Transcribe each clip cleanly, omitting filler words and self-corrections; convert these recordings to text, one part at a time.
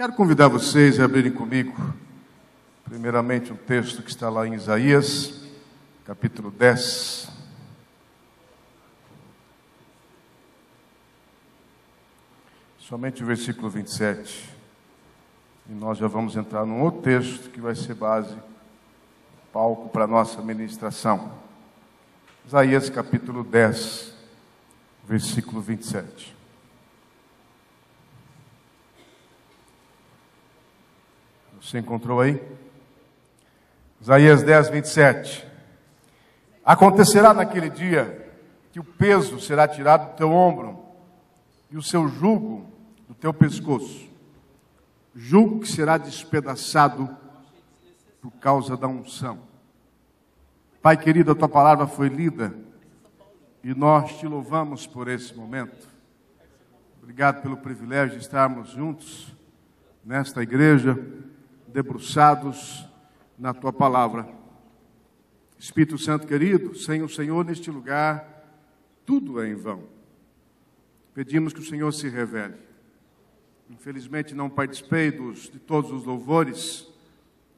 Quero convidar vocês a abrirem comigo, primeiramente, um texto que está lá em Isaías, capítulo 10. Somente o versículo 27. E nós já vamos entrar num outro texto que vai ser base, palco para a nossa ministração. Isaías, capítulo 10, versículo 27. Você encontrou aí? Isaías 10, 27. Acontecerá naquele dia que o peso será tirado do teu ombro e o seu jugo do teu pescoço. Jugo que será despedaçado por causa da unção. Pai querido, a tua palavra foi lida e nós te louvamos por esse momento. Obrigado pelo privilégio de estarmos juntos nesta igreja, debruçados na tua palavra. Espírito Santo querido, sem o Senhor neste lugar, tudo é em vão. Pedimos que o Senhor se revele. Infelizmente não participei de todos os louvores,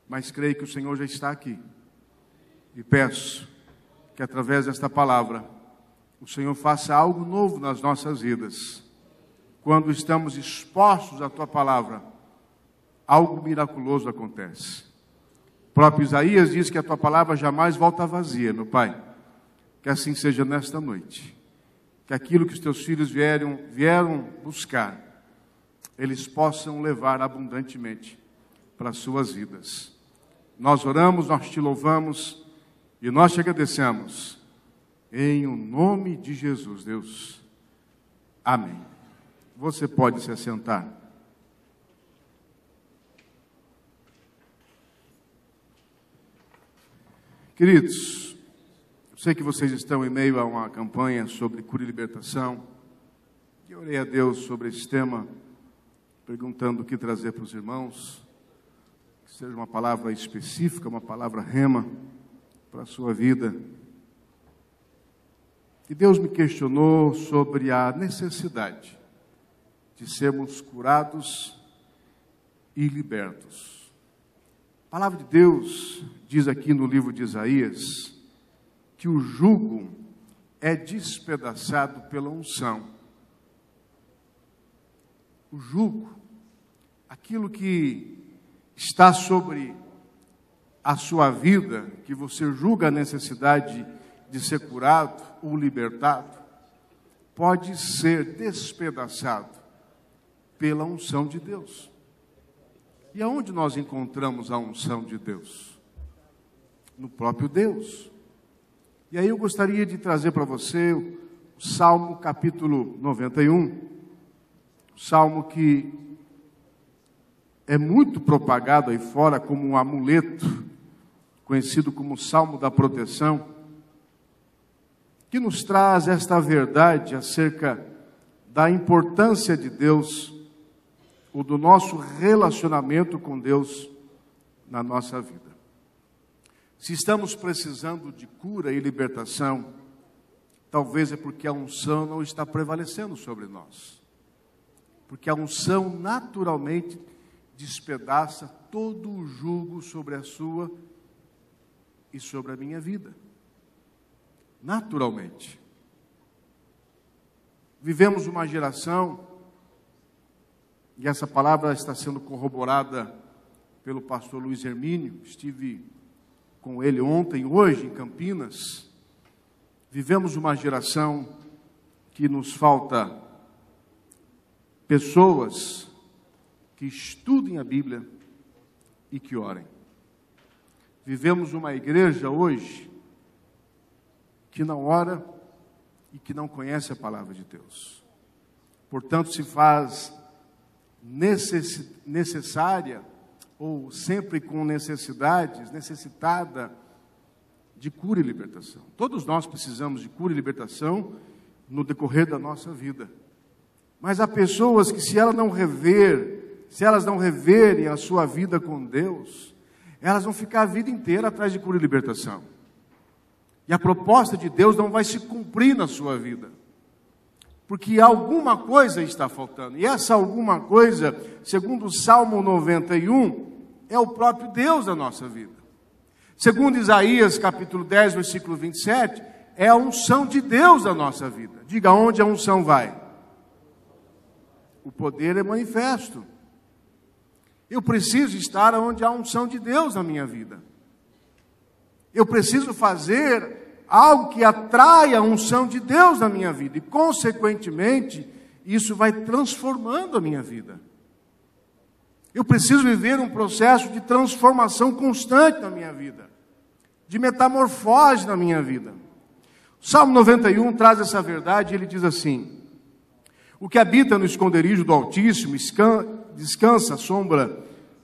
mas creio que o Senhor já está aqui. E peço que através desta palavra, o Senhor faça algo novo nas nossas vidas. Quando estamos expostos à tua palavra, algo miraculoso acontece. O próprio Isaías diz que a tua palavra jamais volta vazia, meu Pai. Que assim seja nesta noite. Que aquilo que os teus filhos vieram buscar, eles possam levar abundantemente para as suas vidas. Nós oramos, nós te louvamos e nós te agradecemos. Em o nome de Jesus, Deus. Amém. Você pode se assentar. Queridos, eu sei que vocês estão em meio a uma campanha sobre cura e libertação. Eu orei a Deus sobre esse tema, perguntando o que trazer para os irmãos, que seja uma palavra específica, uma palavra rema para a sua vida. E Deus me questionou sobre a necessidade de sermos curados e libertos. A palavra de Deus diz aqui no livro de Isaías que o jugo é despedaçado pela unção. O jugo, aquilo que está sobre a sua vida, que você julga a necessidade de ser curado ou libertado, pode ser despedaçado pela unção de Deus. E aonde nós encontramos a unção de Deus? No próprio Deus. E aí eu gostaria de trazer para você o Salmo capítulo 91, o Salmo que é muito propagado aí fora como um amuleto, conhecido como Salmo da proteção, que nos traz esta verdade acerca da importância de Deus, ou do nosso relacionamento com Deus na nossa vida. Se estamos precisando de cura e libertação, talvez é porque a unção não está prevalecendo sobre nós. Porque a unção naturalmente despedaça todo o jugo sobre a sua e sobre a minha vida. Naturalmente. Vivemos uma geração, e essa palavra está sendo corroborada pelo pastor Luiz Hermínio. Estive com ele ontem, hoje, em Campinas. Vivemos uma geração que nos falta pessoas que estudem a Bíblia e que orem. Vivemos uma igreja hoje que não ora e que não conhece a palavra de Deus. Portanto, se faz necessária, ou sempre com necessidades, necessitada de cura e libertação. Todos nós precisamos de cura e libertação no decorrer da nossa vida. Mas há pessoas que se elas não reverem a sua vida com Deus, elas vão ficar a vida inteira atrás de cura e libertação. E a proposta de Deus não vai se cumprir na sua vida. Porque alguma coisa está faltando. E essa alguma coisa, segundo o Salmo 91, é o próprio Deus da nossa vida. Segundo Isaías, capítulo 10, versículo 27, é a unção de Deus da nossa vida. Diga, onde a unção vai? O poder é manifesto. Eu preciso estar onde há a unção de Deus na minha vida. Eu preciso fazer algo que atraia a unção de Deus na minha vida. E, consequentemente, isso vai transformando a minha vida. Eu preciso viver um processo de transformação constante na minha vida. De metamorfose na minha vida. O Salmo 91 traz essa verdade e ele diz assim: o que habita no esconderijo do Altíssimo, descansa à sombra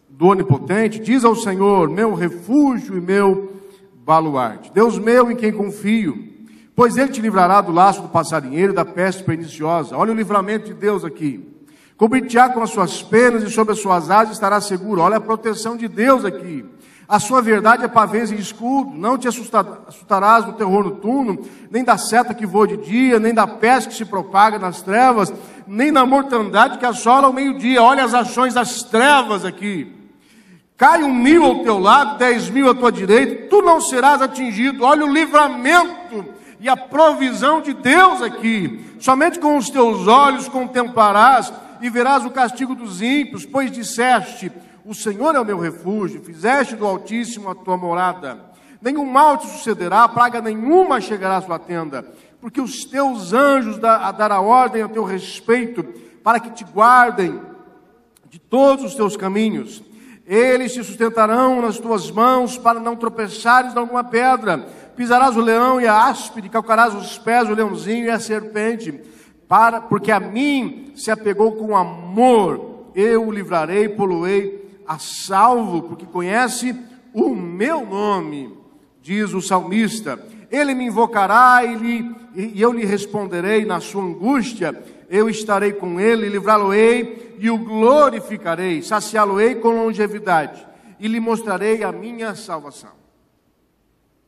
do Onipotente, diz ao Senhor, meu refúgio e meu baluarte, Deus meu em quem confio, pois Ele te livrará do laço do passarinheiro e da peste perniciosa. Olha o livramento de Deus aqui. Cobrir-te-á com as suas penas e sobre as suas asas estará seguro. Olha a proteção de Deus aqui. A sua verdade é pavês e escudo. Não te assustarás do terror noturno, nem da seta que voa de dia, nem da peste que se propaga nas trevas, nem da mortandade que assola ao meio-dia. Olha as ações das trevas aqui. Cai 1.000 ao teu lado, 10.000 à tua direita, tu não serás atingido. Olha o livramento e a provisão de Deus aqui. Somente com os teus olhos contemplarás e verás o castigo dos ímpios, pois disseste, o Senhor é o meu refúgio, fizeste do Altíssimo a tua morada. Nenhum mal te sucederá, praga nenhuma chegará à sua tenda, porque os teus anjos dará ordem a teu respeito, para que te guardem de todos os teus caminhos. Eles te sustentarão nas tuas mãos, para não tropeçares em alguma pedra. Pisarás o leão e a áspide, calcarás os pés o leãozinho e a serpente. Porque a mim se apegou com amor, eu o livrarei, poloei a salvo, porque conhece o meu nome, diz o salmista. Ele me invocará e eu lhe responderei na sua angústia. Eu estarei com ele, livrá-lo-ei e o glorificarei, saciá-lo-ei com longevidade e lhe mostrarei a minha salvação.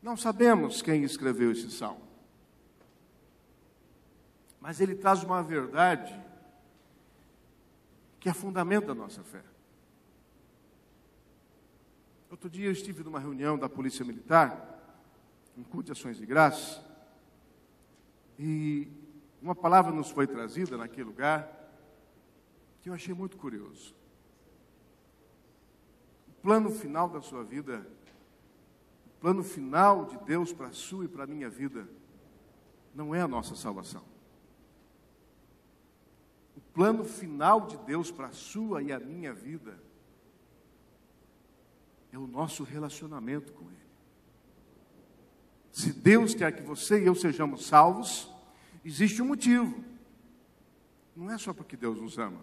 Não sabemos quem escreveu esse salmo, mas ele traz uma verdade que é fundamento da nossa fé. Outro dia eu estive numa reunião da Polícia Militar, um culto de ações de graça, e uma palavra nos foi trazida naquele lugar que eu achei muito curioso. O plano final da sua vida, o plano final de Deus para a sua e para a minha vida, não é a nossa salvação. O plano final de Deus para a sua e a minha vida é o nosso relacionamento com Ele. Se Deus quer que você e eu sejamos salvos, existe um motivo. Não é só porque Deus nos ama.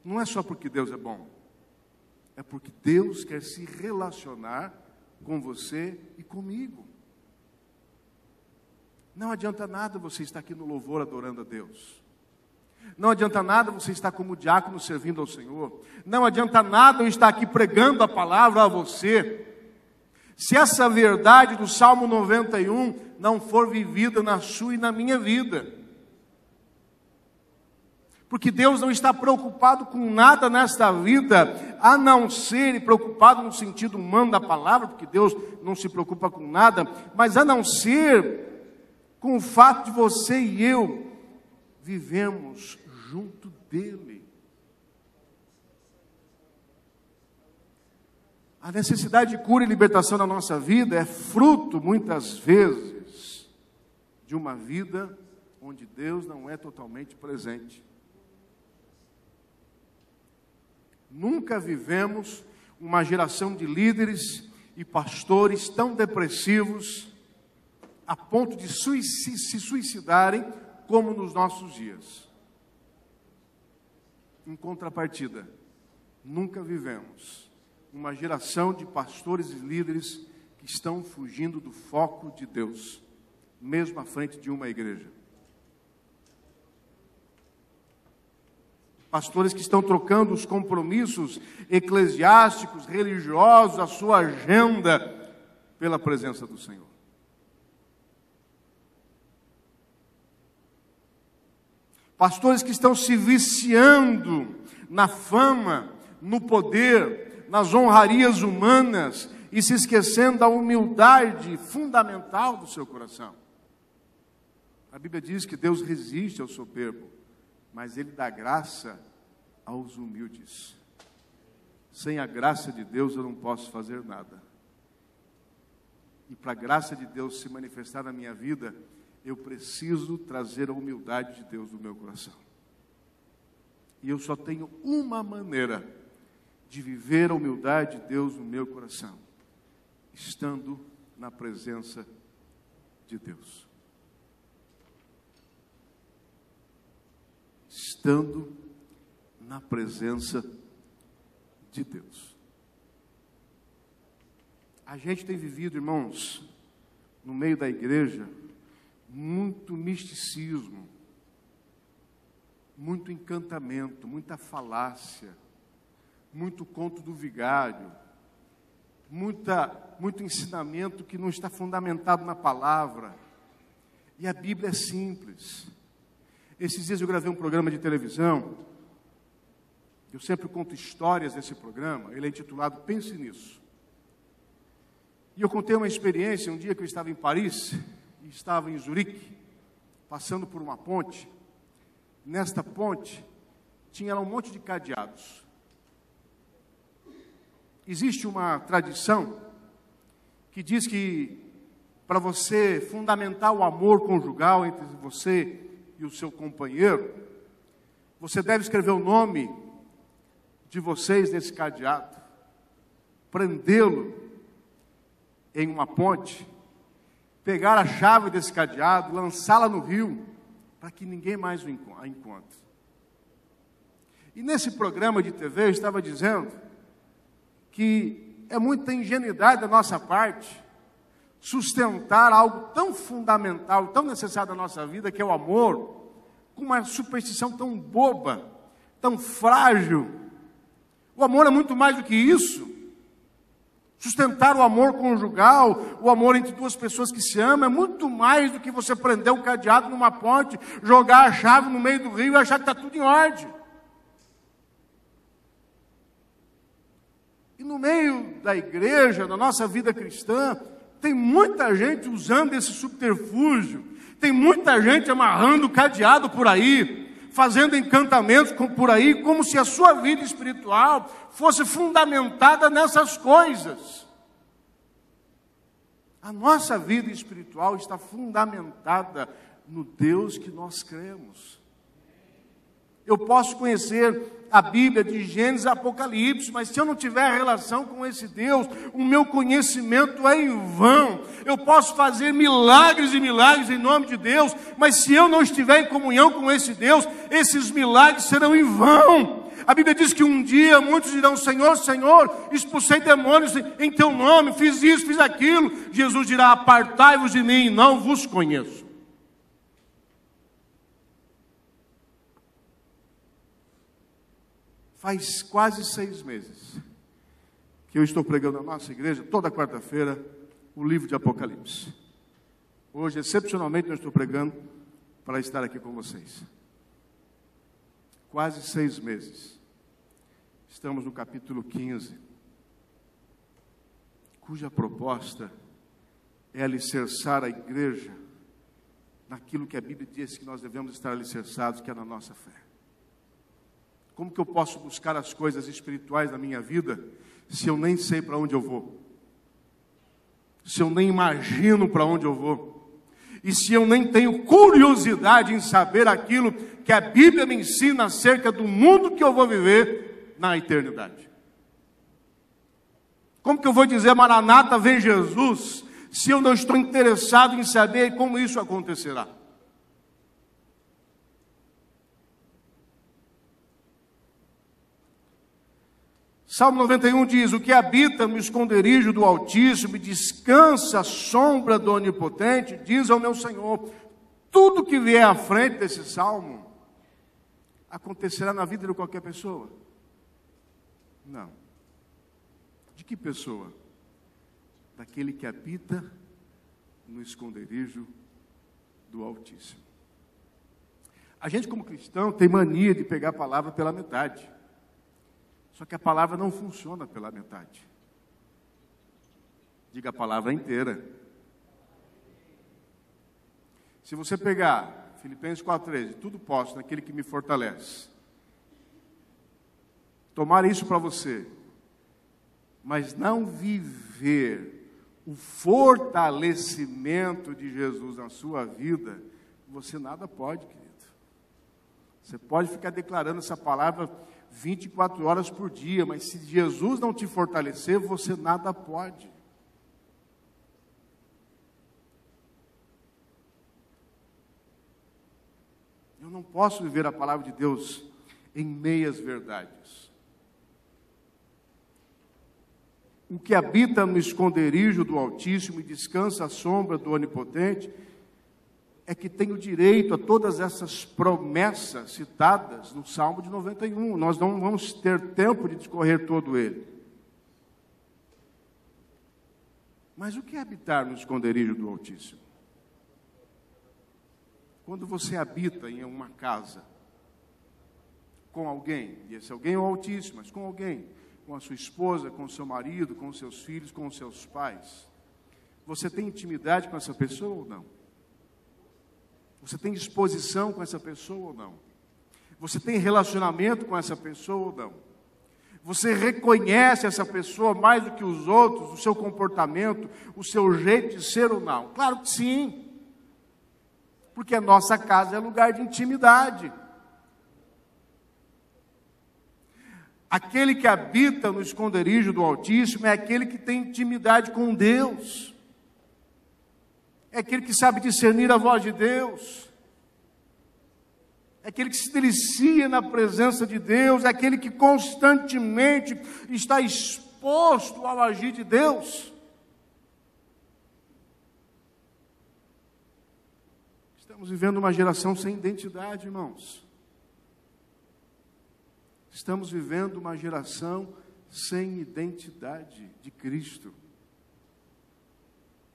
Não é só porque Deus é bom. É porque Deus quer se relacionar com você e comigo. Não adianta nada você estar aqui no louvor adorando a Deus. Não adianta nada você estar como diácono servindo ao Senhor. Não adianta nada eu estar aqui pregando a palavra a você, se essa verdade do Salmo 91 não for vivida na sua e na minha vida. Porque Deus não está preocupado com nada nesta vida, a não ser, preocupado no sentido humano da palavra, porque Deus não se preocupa com nada, mas a não ser com o fato de você e eu vivemos junto dEle. A necessidade de cura e libertação na nossa vida é fruto, muitas vezes, de uma vida onde Deus não é totalmente presente. Nunca vivemos uma geração de líderes e pastores tão depressivos a ponto de se suicidarem como nos nossos dias. Em contrapartida, nunca vivemos uma geração de pastores e líderes que estão fugindo do foco de Deus, mesmo à frente de uma igreja. Pastores que estão trocando os compromissos eclesiásticos, religiosos, a sua agenda, pela presença do Senhor. Pastores que estão se viciando na fama, no poder, nas honrarias humanas e se esquecendo da humildade fundamental do seu coração. A Bíblia diz que Deus resiste ao soberbo, mas Ele dá graça aos humildes. Sem a graça de Deus eu não posso fazer nada. E para a graça de Deus se manifestar na minha vida, eu preciso trazer a humildade de Deus no meu coração. E eu só tenho uma maneira de viver a humildade de Deus no meu coração: estando na presença de Deus. Estando na presença de Deus. A gente tem vivido, irmãos, no meio da igreja, muito misticismo, muito encantamento, muita falácia, muito conto do vigário, muito ensinamento que não está fundamentado na palavra. E a Bíblia é simples. Esses dias eu gravei um programa de televisão, eu sempre conto histórias desse programa, ele é intitulado Pense Nisso. E eu contei uma experiência, um dia que eu estava em Paris, e estava em Zurique, passando por uma ponte. Nesta ponte, tinha lá um monte de cadeados. Existe uma tradição que diz que para você fundamentar o amor conjugal entre você e o seu companheiro, você deve escrever o nome de vocês nesse cadeado, prendê-lo em uma ponte, pegar a chave desse cadeado, lançá-la no rio, para que ninguém mais a encontre. E nesse programa de TV eu estava dizendo que é muita ingenuidade da nossa parte sustentar algo tão fundamental, tão necessário da nossa vida, que é o amor, com uma superstição tão boba, tão frágil. O amor é muito mais do que isso. Sustentar o amor conjugal, o amor entre duas pessoas que se amam, é muito mais do que você prender um cadeado numa ponte, jogar a chave no meio do rio e achar que está tudo em ordem. E no meio da igreja, da nossa vida cristã, tem muita gente usando esse subterfúgio, tem muita gente amarrando cadeado por aí, fazendo encantamentos por aí, como se a sua vida espiritual fosse fundamentada nessas coisas. A nossa vida espiritual está fundamentada no Deus que nós cremos. Eu posso conhecer a Bíblia de Gênesis a Apocalipse, mas se eu não tiver relação com esse Deus, o meu conhecimento é em vão. Eu posso fazer milagres e milagres em nome de Deus, mas se eu não estiver em comunhão com esse Deus, esses milagres serão em vão. A Bíblia diz que um dia muitos dirão: Senhor, Senhor, expulsei demônios em teu nome, fiz isso, fiz aquilo. Jesus dirá: apartai-vos de mim, não vos conheço. Faz quase 6 meses que eu estou pregando na nossa igreja, toda quarta-feira, o livro de Apocalipse. Hoje, excepcionalmente, eu estou pregando para estar aqui com vocês. Quase 6 meses. Estamos no capítulo 15, cuja proposta é alicerçar a igreja naquilo que a Bíblia diz que nós devemos estar alicerçados, que é na nossa fé. Como que eu posso buscar as coisas espirituais da minha vida se eu nem sei para onde eu vou? Se eu nem imagino para onde eu vou? E se eu nem tenho curiosidade em saber aquilo que a Bíblia me ensina acerca do mundo que eu vou viver na eternidade? Como que eu vou dizer Maranata, vem Jesus, se eu não estou interessado em saber como isso acontecerá? Salmo 91 diz: o que habita no esconderijo do Altíssimo e descansa à sombra do Onipotente, diz ao meu Senhor. Tudo que vier à frente desse salmo acontecerá na vida de qualquer pessoa? Não. De que pessoa? Daquele que habita no esconderijo do Altíssimo. A gente, como cristão, tem mania de pegar a palavra pela metade. Só que a palavra não funciona pela metade. Diga a palavra inteira. Se você pegar Filipenses 4,13, tudo posso naquele que me fortalece, tomar isso para você, mas não viver o fortalecimento de Jesus na sua vida, você nada pode, querido. Você pode ficar declarando essa palavra 24 horas por dia, mas se Jesus não te fortalecer, você nada pode. Eu não posso viver a palavra de Deus em meias verdades. O que habita no esconderijo do Altíssimo e descansa à sombra do Onipotente é que tem o direito a todas essas promessas citadas no Salmo de 91. Nós não vamos ter tempo de discorrer todo ele. Mas o que é habitar no esconderijo do Altíssimo? Quando você habita em uma casa com alguém, e esse alguém é o Altíssimo, mas com alguém, com a sua esposa, com o seu marido, com os seus filhos, com os seus pais, você tem intimidade com essa pessoa ou não? Você tem disposição com essa pessoa ou não? Você tem relacionamento com essa pessoa ou não? Você reconhece essa pessoa mais do que os outros, o seu comportamento, o seu jeito de ser ou não? Claro que sim. Porque a nossa casa é lugar de intimidade. Aquele que habita no esconderijo do Altíssimo é aquele que tem intimidade com Deus. É aquele que sabe discernir a voz de Deus. É aquele que se delicia na presença de Deus. É aquele que constantemente está exposto ao agir de Deus. Estamos vivendo uma geração sem identidade, irmãos. Estamos vivendo uma geração sem identidade de Cristo.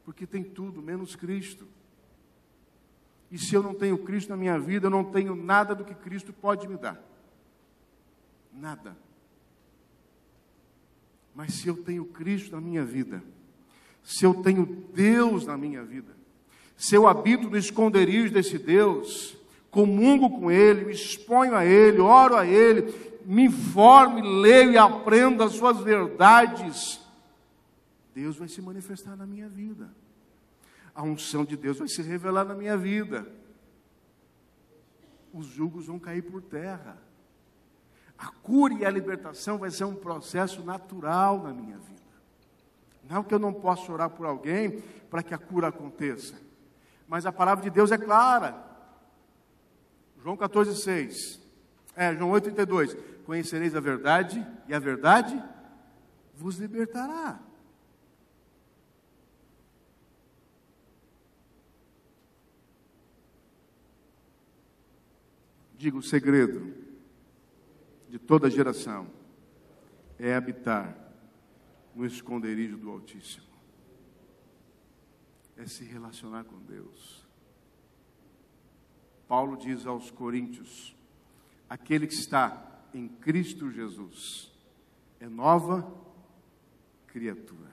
Porque tem tudo menos Cristo. E se eu não tenho Cristo na minha vida, eu não tenho nada do que Cristo pode me dar. Nada. Mas se eu tenho Cristo na minha vida, se eu tenho Deus na minha vida, se eu habito no esconderijo desse Deus, comungo com Ele, me exponho a Ele, oro a Ele, me informo, leio e aprendo as suas verdades, Deus vai se manifestar na minha vida. A unção de Deus vai se revelar na minha vida. Os julgos vão cair por terra. A cura e a libertação vai ser um processo natural na minha vida. Não que eu não possa orar por alguém para que a cura aconteça. Mas a palavra de Deus é clara. João 14,6. João 8,32. Conhecereis a verdade, e a verdade vos libertará. Digo, o segredo de toda geração é habitar no esconderijo do Altíssimo. É se relacionar com Deus. Paulo diz aos Coríntios: aquele que está em Cristo Jesus é nova criatura.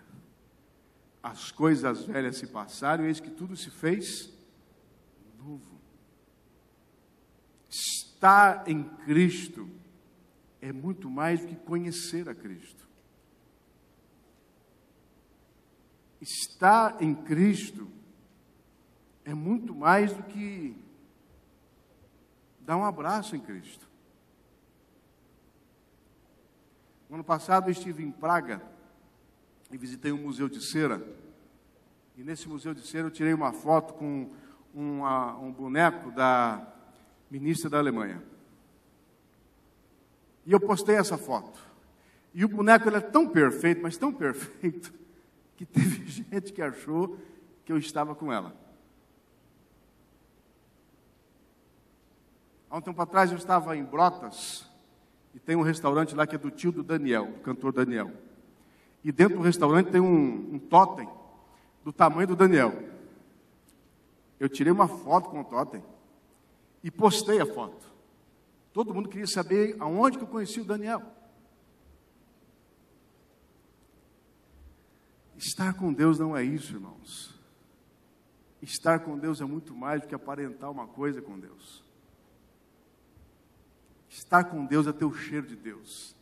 As coisas velhas se passaram, e eis que tudo se fez novo. Estar em Cristo é muito mais do que conhecer a Cristo. Estar em Cristo é muito mais do que dar um abraço em Cristo. No ano passado eu estive em Praga e visitei um museu de cera. E nesse museu de cera eu tirei uma foto com um boneco da ministra da Alemanha. E eu postei essa foto. E o boneco ele é tão perfeito, mas tão perfeito, que teve gente que achou que eu estava com ela. Há um tempo atrás eu estava em Brotas, e tem um restaurante lá que é do tio do Daniel, do cantor Daniel. E dentro do restaurante tem um totem do tamanho do Daniel. Eu tirei uma foto com o totem. e postei a foto. Todo mundo queria saber aonde que eu conheci o Daniel. Estar com Deus não é isso, irmãos. Estar com Deus é muito mais do que aparentar uma coisa com Deus. Estar com Deus é ter o cheiro de Deus.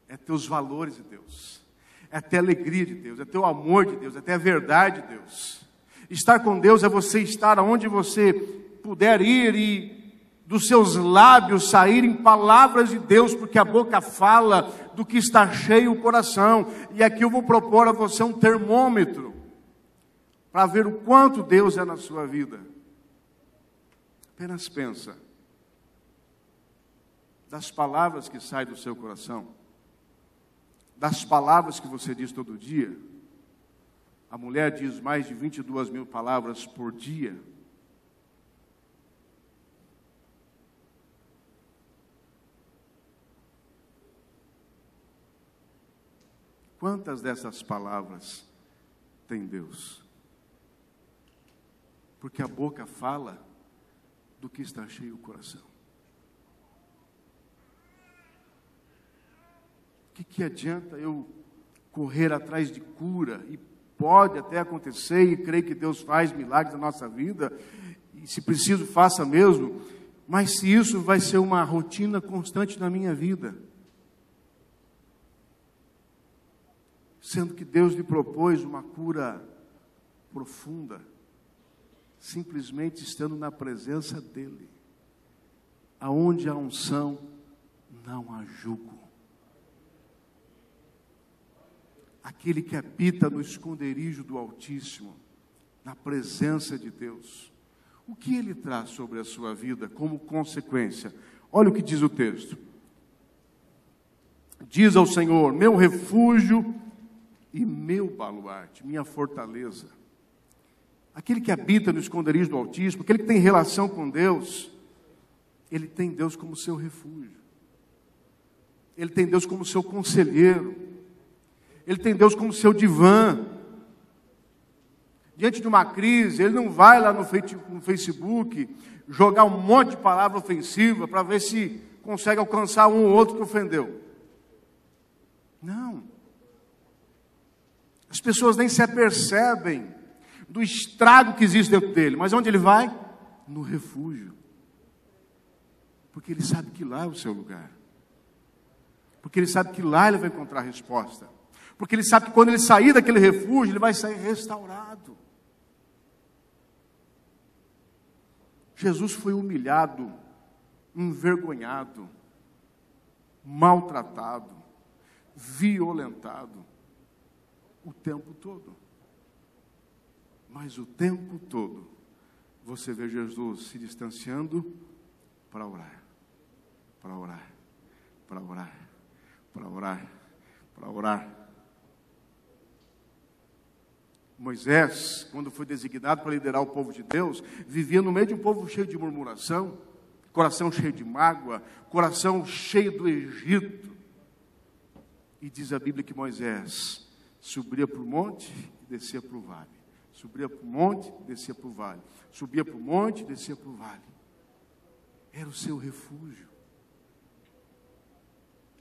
É ter os valores de Deus. É ter a alegria de Deus. É ter o amor de Deus. É ter a verdade de Deus. Estar com Deus é você estar onde você puder ir e dos seus lábios saírem palavras de Deus, porque a boca fala do que está cheio o coração. E aqui eu vou propor a você um termômetro para ver o quanto Deus é na sua vida. Apenas pensa das palavras que saem do seu coração, das palavras que você diz todo dia. A mulher diz mais de 22.000 palavras por dia. Quantas dessas palavras tem Deus? Porque a boca fala do que está cheio o coração. O que adianta eu correr atrás de cura? E pode até acontecer, e creio que Deus faz milagres na nossa vida, e se preciso faça mesmo, mas se isso vai ser uma rotina constante na minha vida, sendo que Deus lhe propôs uma cura profunda, simplesmente estando na presença dEle. Aonde há unção, não há jugo. Aquele que habita no esconderijo do Altíssimo, na presença de Deus, o que Ele traz sobre a sua vida como consequência? Olha o que diz o texto. Diz ao Senhor, meu refúgio e meu baluarte, minha fortaleza. Aquele que habita no esconderijo do Altíssimo, aquele que tem relação com Deus, ele tem Deus como seu refúgio. Ele tem Deus como seu conselheiro. Ele tem Deus como seu divã. Diante de uma crise, ele não vai lá no Facebook jogar um monte de palavra ofensiva para ver se consegue alcançar um ou outro que ofendeu. Não. As pessoas nem se apercebem do estrago que existe dentro dele. Mas onde ele vai? No refúgio. Porque ele sabe que lá é o seu lugar. Porque ele sabe que lá ele vai encontrar resposta. Porque ele sabe que quando ele sair daquele refúgio, ele vai sair restaurado. Jesus foi humilhado, envergonhado, maltratado, violentado, o tempo todo. Mas o tempo todo, você vê Jesus se distanciando para orar, para orar, para orar, para orar, para orar. Moisés, quando foi designado para liderar o povo de Deus, vivia no meio de um povo cheio de murmuração, coração cheio de mágoa, coração cheio do Egito. E diz a Bíblia que Moisés subia para o monte e descia para o vale. Subia para o monte, descia para o vale. Subia para o monte, descia para o vale. Era o seu refúgio.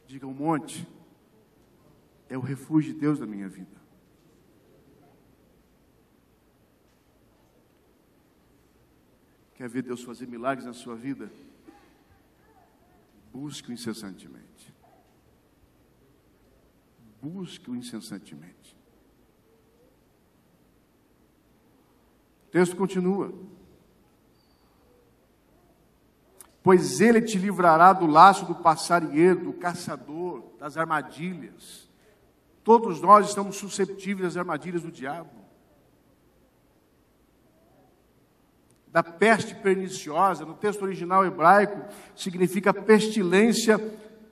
Diga, o monte é o refúgio de Deus da minha vida. Quer ver Deus fazer milagres na sua vida? Busque-o incessantemente. Busque-o incessantemente. O texto continua. Pois ele te livrará do laço do passarinheiro, do caçador, das armadilhas. Todos nós estamos susceptíveis às armadilhas do diabo. Da peste perniciosa, no texto original hebraico, significa pestilência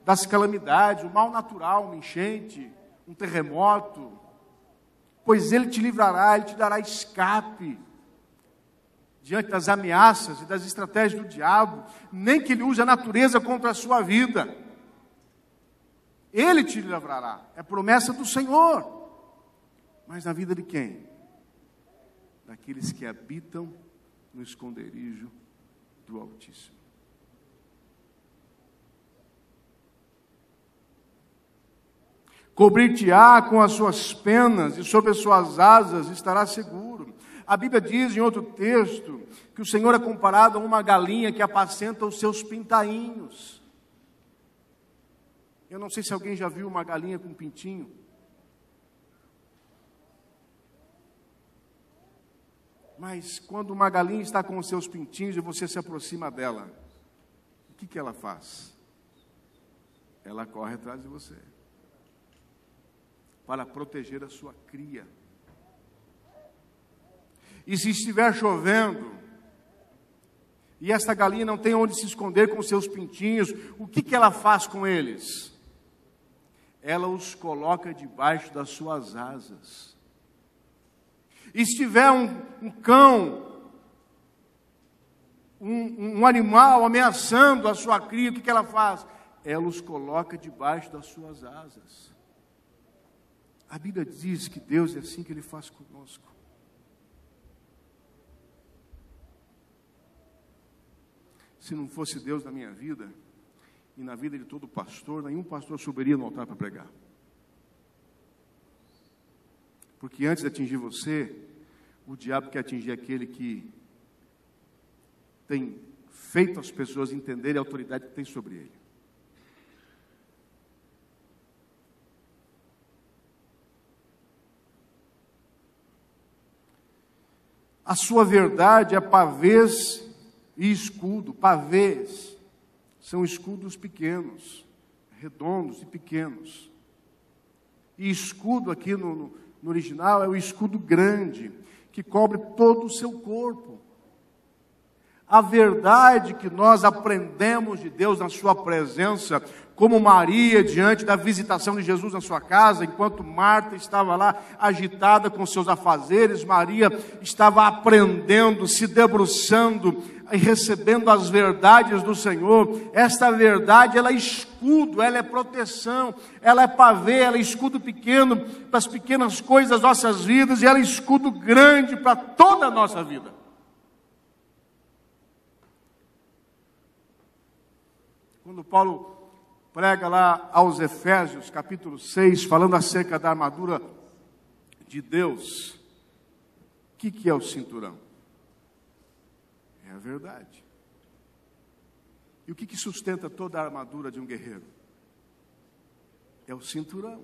das calamidades, o mal natural, uma enchente, um terremoto. Pois ele te livrará, ele te dará escape diante das ameaças e das estratégias do diabo, nem que ele use a natureza contra a sua vida. Ele te livrará, é promessa do Senhor. Mas na vida de quem? Daqueles que habitam no esconderijo do Altíssimo. Cobrir-te-á com as suas penas e sobre as suas asas estarás seguro. A Bíblia diz em outro texto que o Senhor é comparado a uma galinha que apacenta os seus pintainhos. Eu não sei se alguém já viu uma galinha com pintinho. Mas quando uma galinha está com os seus pintinhos e você se aproxima dela, o que ela faz? Ela corre atrás de você para proteger a sua cria. E se estiver chovendo, e esta galinha não tem onde se esconder com seus pintinhos, o que ela faz com eles? Ela os coloca debaixo das suas asas. E se tiver um cão, um animal ameaçando a sua cria, o que ela faz? Ela os coloca debaixo das suas asas. A Bíblia diz que Deus é assim que Ele faz conosco. Se não fosse Deus na minha vida, e na vida de todo pastor, nenhum pastor subiria no altar para pregar. Porque antes de atingir você, o diabo quer atingir aquele que tem feito as pessoas entenderem a autoridade que tem sobre ele. A sua verdade é pavês e escudo. Pavês são escudos pequenos, redondos e pequenos. E escudo aqui no original é o escudo grande, que cobre todo o seu corpo. A verdade que nós aprendemos de Deus na sua presença, como Maria diante da visitação de Jesus na sua casa, enquanto Marta estava lá agitada com seus afazeres, Maria estava aprendendo, se debruçando e recebendo as verdades do Senhor. Esta verdade, ela é escudo, ela é proteção, ela é pavê, ela é escudo pequeno para as pequenas coisas das nossas vidas, e ela é escudo grande para toda a nossa vida. Quando Paulo prega lá aos Efésios, capítulo 6, falando acerca da armadura de Deus, o que é o cinturão? É a verdade. E o que sustenta toda a armadura de um guerreiro? É o cinturão.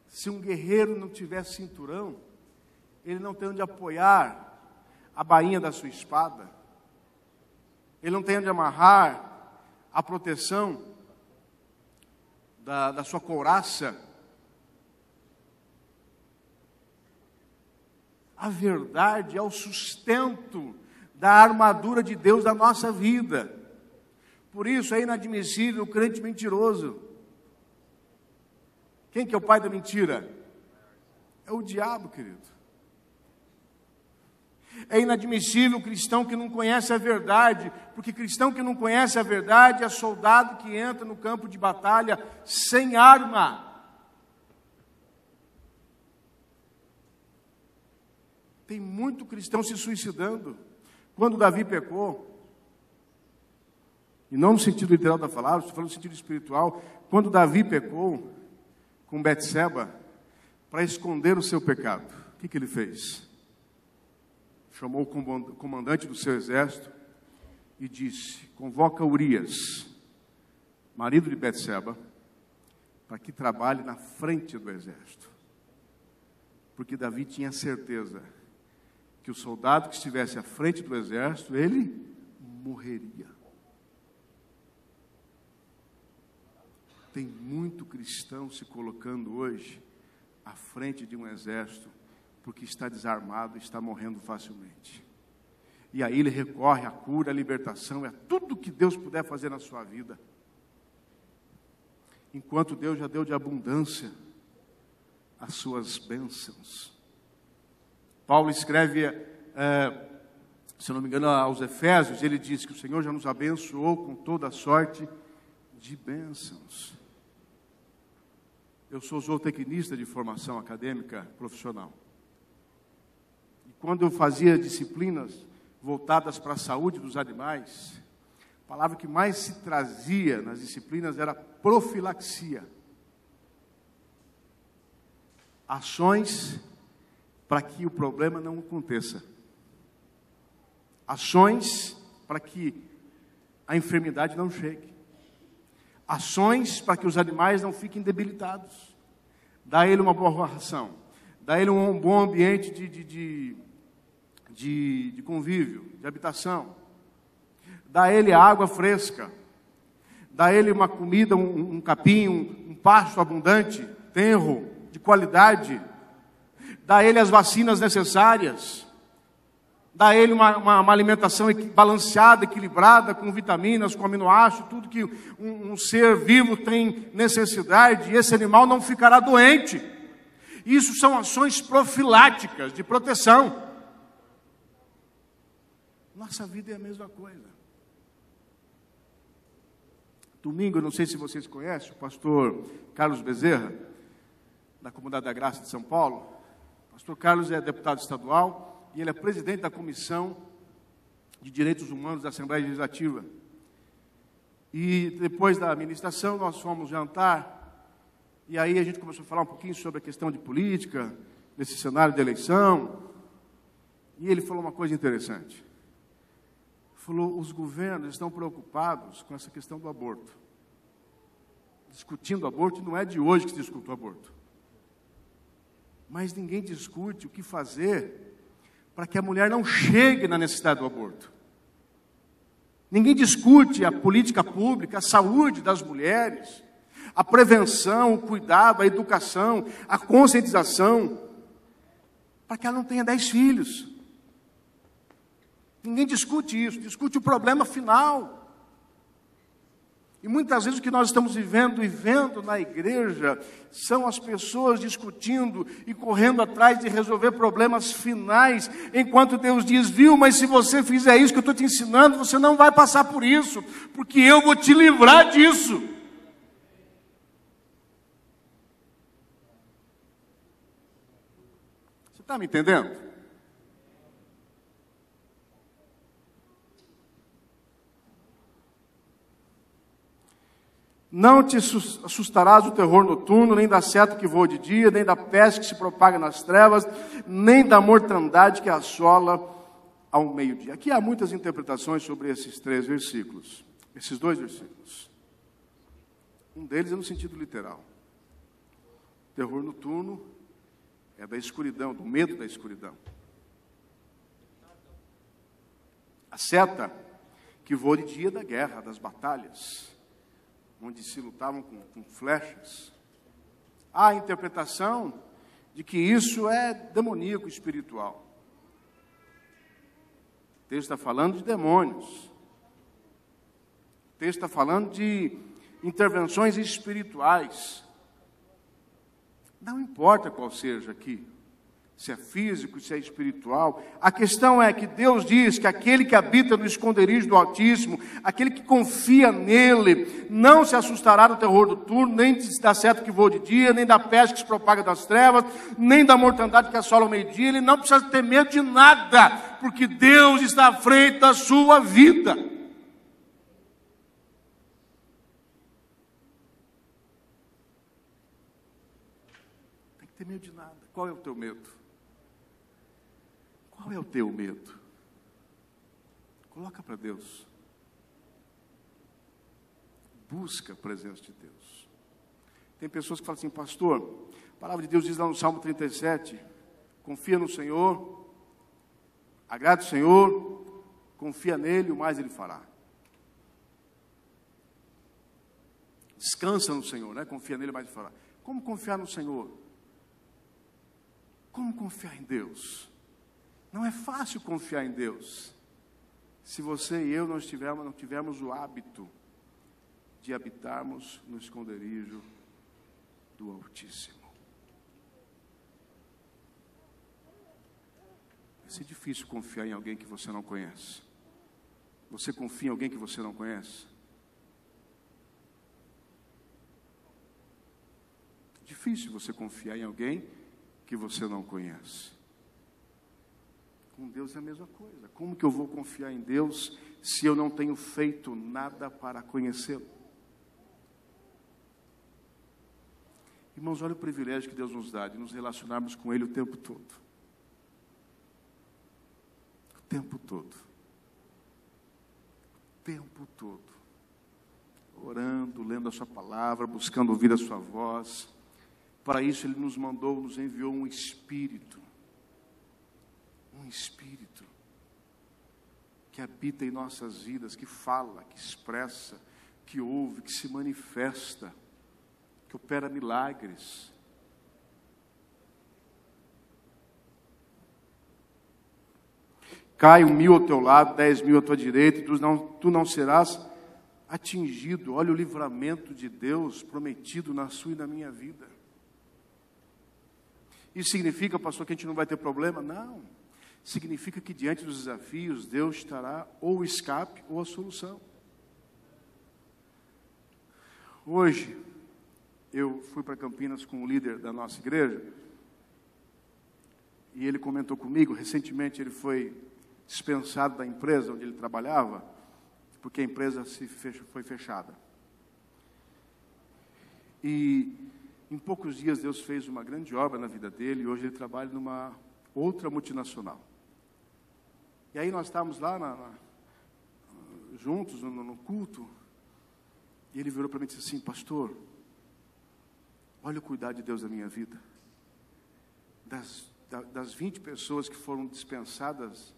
Se um guerreiro não tiver cinturão, ele não tem onde apoiar a bainha da sua espada, ele não tem onde amarrar a proteção da sua couraça. A verdade é o sustento da armadura de Deus na nossa vida. Por isso é inadmissível o crente mentiroso. Quem que é o pai da mentira? É o diabo, querido. É inadmissível o cristão que não conhece a verdade, porque cristão que não conhece a verdade é soldado que entra no campo de batalha sem arma. Tem muito cristão se suicidando. Quando Davi pecou, e não no sentido literal da palavra, estou falando no sentido espiritual, quando Davi pecou com Betseba, para esconder o seu pecado, o que ele fez? Chamou o comandante do seu exército e disse: convoca Urias, marido de Betseba, para que trabalhe na frente do exército. Porque Davi tinha certeza que o soldado que estivesse à frente do exército, ele morreria. Tem muito cristão se colocando hoje à frente de um exército, porque está desarmado e está morrendo facilmente. E aí ele recorre à cura, à libertação, a tudo que Deus puder fazer na sua vida. Enquanto Deus já deu de abundância as suas bênçãos. Paulo escreve, se não me engano, aos Efésios, ele diz que o Senhor já nos abençoou com toda sorte de bênçãos. Eu sou zootecnista de formação acadêmica profissional. Quando eu fazia disciplinas voltadas para a saúde dos animais, a palavra que mais se trazia nas disciplinas era profilaxia. Ações para que o problema não aconteça. Ações para que a enfermidade não chegue. Ações para que os animais não fiquem debilitados. Dá a ele uma boa ração. Dá a ele um bom ambiente de convívio, de habitação. Dá a ele água fresca. Dá a ele uma comida, um capim, um pasto abundante, tenro, de qualidade. Dá a ele as vacinas necessárias. Dá a ele uma alimentação balanceada, equilibrada, com vitaminas, com aminoácidos, tudo que um ser vivo tem necessidade, e esse animal não ficará doente. Isso são ações profiláticas, de proteção. Nossa vida é a mesma coisa. Domingo, eu não sei se vocês conhecem, o pastor Carlos Bezerra, da Comunidade da Graça de São Paulo. O pastor Carlos é deputado estadual, e ele é presidente da Comissão de Direitos Humanos da Assembleia Legislativa. E depois da ministração, nós fomos jantar, e aí a gente começou a falar um pouquinho sobre a questão de política, nesse cenário de eleição, e ele falou uma coisa interessante. Falou, os governos estão preocupados com essa questão do aborto. Discutindo o aborto, não é de hoje que se discute o aborto. Mas ninguém discute o que fazer para que a mulher não chegue na necessidade do aborto. Ninguém discute a política pública, a saúde das mulheres, a prevenção, o cuidado, a educação, a conscientização, para que ela não tenha 10 filhos. Ninguém discute isso, discute o problema final. E muitas vezes o que nós estamos vivendo e vendo na igreja são as pessoas discutindo e correndo atrás de resolver problemas finais, enquanto Deus diz, viu, mas se você fizer isso que eu estou te ensinando, você não vai passar por isso, porque eu vou te livrar disso. Você está me entendendo? Não te assustarás o terror noturno, nem da seta que voa de dia, nem da peste que se propaga nas trevas, nem da mortandade que assola ao meio-dia. Aqui há muitas interpretações sobre esses 3 versículos, esses 2 versículos. Um deles é no sentido literal. O terror noturno é da escuridão, do medo da escuridão. A seta que voa de dia da guerra, das batalhas, onde se lutavam com flechas. Há a interpretação de que isso é demoníaco espiritual. O texto está falando de demônios. O texto está falando de intervenções espirituais. Não importa qual seja aqui, se é físico, se é espiritual. A questão é que Deus diz que aquele que habita no esconderijo do Altíssimo, aquele que confia nele, não se assustará do terror noturno, nem da seta que voa de dia, nem da peste que se propaga das trevas, nem da mortandade que assola ao meio-dia. Ele não precisa ter medo de nada, porque Deus está à frente da sua vida. Tem que ter medo de nada. Qual é o teu medo? Qual é o teu medo? Coloca para Deus. Busca a presença de Deus. Tem pessoas que falam assim, pastor, a palavra de Deus diz lá no Salmo 37, confia no Senhor, agrada o Senhor, confia nele, o mais ele fará. Descansa no Senhor, né? Confia nele, o mais ele fará. Como confiar no Senhor? Como confiar em Deus? Não é fácil confiar em Deus, se você e eu não tivermos o hábito de habitarmos no esconderijo do Altíssimo. Vai ser difícil confiar em alguém que você não conhece. Você confia em alguém que você não conhece? Difícil você confiar em alguém que você não conhece. Com Deus é a mesma coisa. Como que eu vou confiar em Deus se eu não tenho feito nada para conhecê-lo? Irmãos, olha o privilégio que Deus nos dá de nos relacionarmos com Ele o tempo todo. O tempo todo. O tempo todo. Orando, lendo a sua palavra, buscando ouvir a sua voz. Para isso Ele nos mandou, nos enviou um Espírito. Um Espírito que habita em nossas vidas, que fala, que expressa, que ouve, que se manifesta, que opera milagres. Cai 1.000 ao teu lado, 10.000 à tua direita, e tu não serás atingido. Olha o livramento de Deus prometido na sua e na minha vida. Isso significa, pastor, que a gente não vai ter problema? Não. Significa que diante dos desafios, Deus estará ou o escape ou a solução. Hoje, eu fui para Campinas com o líder da nossa igreja, e ele comentou comigo, recentemente ele foi dispensado da empresa onde ele trabalhava, porque a empresa foi fechada. E em poucos dias Deus fez uma grande obra na vida dele, e hoje ele trabalha numa outra multinacional. E aí nós estávamos lá juntos no culto, e ele virou para mim e disse assim: pastor, olha o cuidado de Deus na minha vida. Das 20 pessoas que foram dispensadas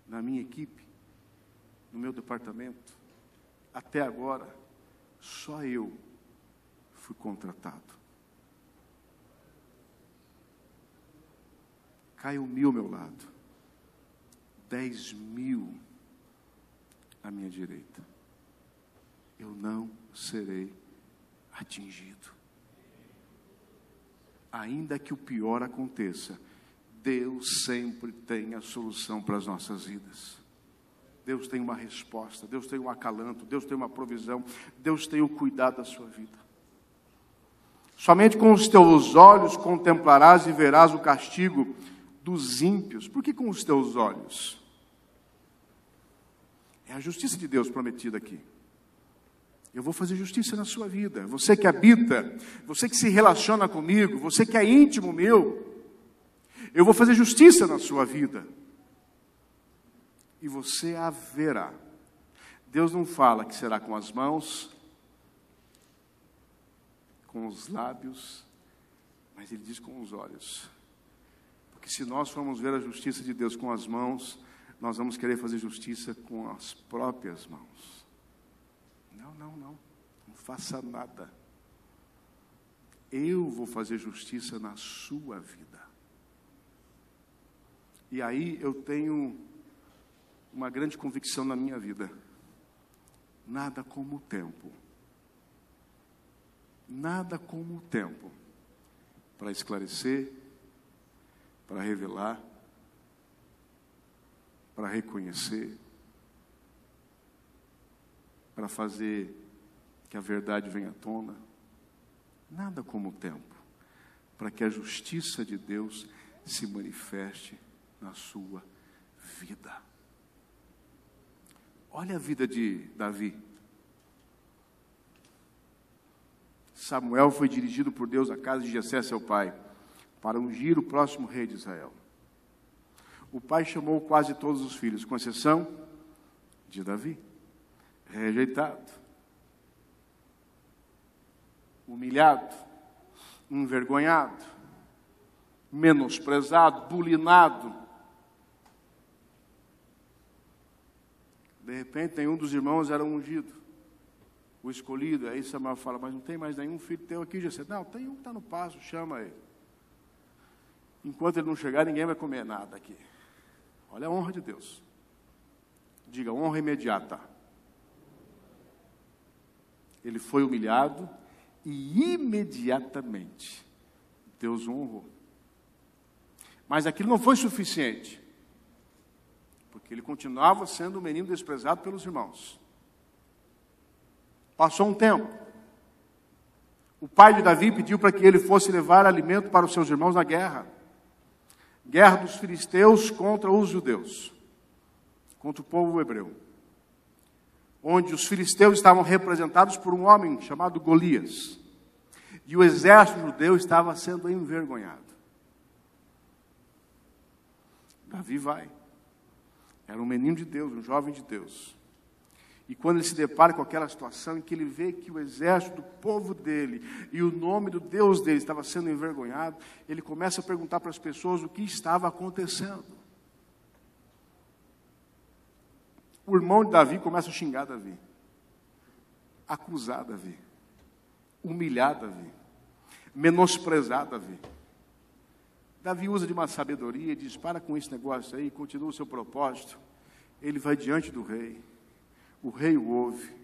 na minha equipe, no meu departamento, até agora, só eu fui contratado. Caiu 1.000 ao meu lado, 10.000 à minha direita. Eu não serei atingido. Ainda que o pior aconteça, Deus sempre tem a solução para as nossas vidas. Deus tem uma resposta, Deus tem um acalanto, Deus tem uma provisão, Deus tem o cuidado da sua vida. Somente com os teus olhos contemplarás e verás o castigo dos ímpios. Por que com os teus olhos? É a justiça de Deus prometida aqui. Eu vou fazer justiça na sua vida. Você que habita, você que se relaciona comigo, você que é íntimo meu, eu vou fazer justiça na sua vida. E você a verá. Deus não fala que será com as mãos, com os lábios, mas Ele diz com os olhos. Porque se nós formos ver a justiça de Deus com as mãos, nós vamos querer fazer justiça com as próprias mãos. Não faça nada. Eu vou fazer justiça na sua vida. E aí eu tenho uma grande convicção na minha vida. Nada como o tempo. Nada como o tempo para esclarecer, para revelar, para reconhecer, para fazer que a verdade venha à tona. Nada como o tempo para que a justiça de Deus se manifeste na sua vida. Olha a vida de Davi. Samuel foi dirigido por Deus à casa de Jessé, seu pai, para ungir o próximo rei de Israel. O pai chamou quase todos os filhos, com exceção de Davi. Rejeitado, humilhado, envergonhado, menosprezado, bulinado. De repente, nenhum dos irmãos era ungido, o escolhido. Aí Samuel fala: mas não tem mais nenhum filho teu aqui, Jessé? Não, tem um que está no pasto, chama ele. Enquanto ele não chegar, ninguém vai comer nada aqui. Olha a honra de Deus. Diga: honra imediata. Ele foi humilhado e imediatamente Deus o honrou. Mas aquilo não foi suficiente, porque ele continuava sendo um menino desprezado pelos irmãos. Passou um tempo. O pai de Davi pediu para que ele fosse levar alimento para os seus irmãos na guerra. Guerra dos filisteus contra os judeus, contra o povo hebreu, onde os filisteus estavam representados por um homem chamado Golias, e o exército judeu estava sendo envergonhado. Davi vai, era um menino de Deus, um jovem de Deus, e quando ele se depara com aquela situação em que ele vê que o exército do povo dele e o nome do Deus dele estava sendo envergonhado, ele começa a perguntar para as pessoas o que estava acontecendo. O irmão de Davi começa a xingar Davi, acusar Davi, humilhar Davi, menosprezar Davi. Davi usa de uma sabedoria e diz: para com esse negócio aí, continua o seu propósito. Ele vai diante do rei, o rei o ouve,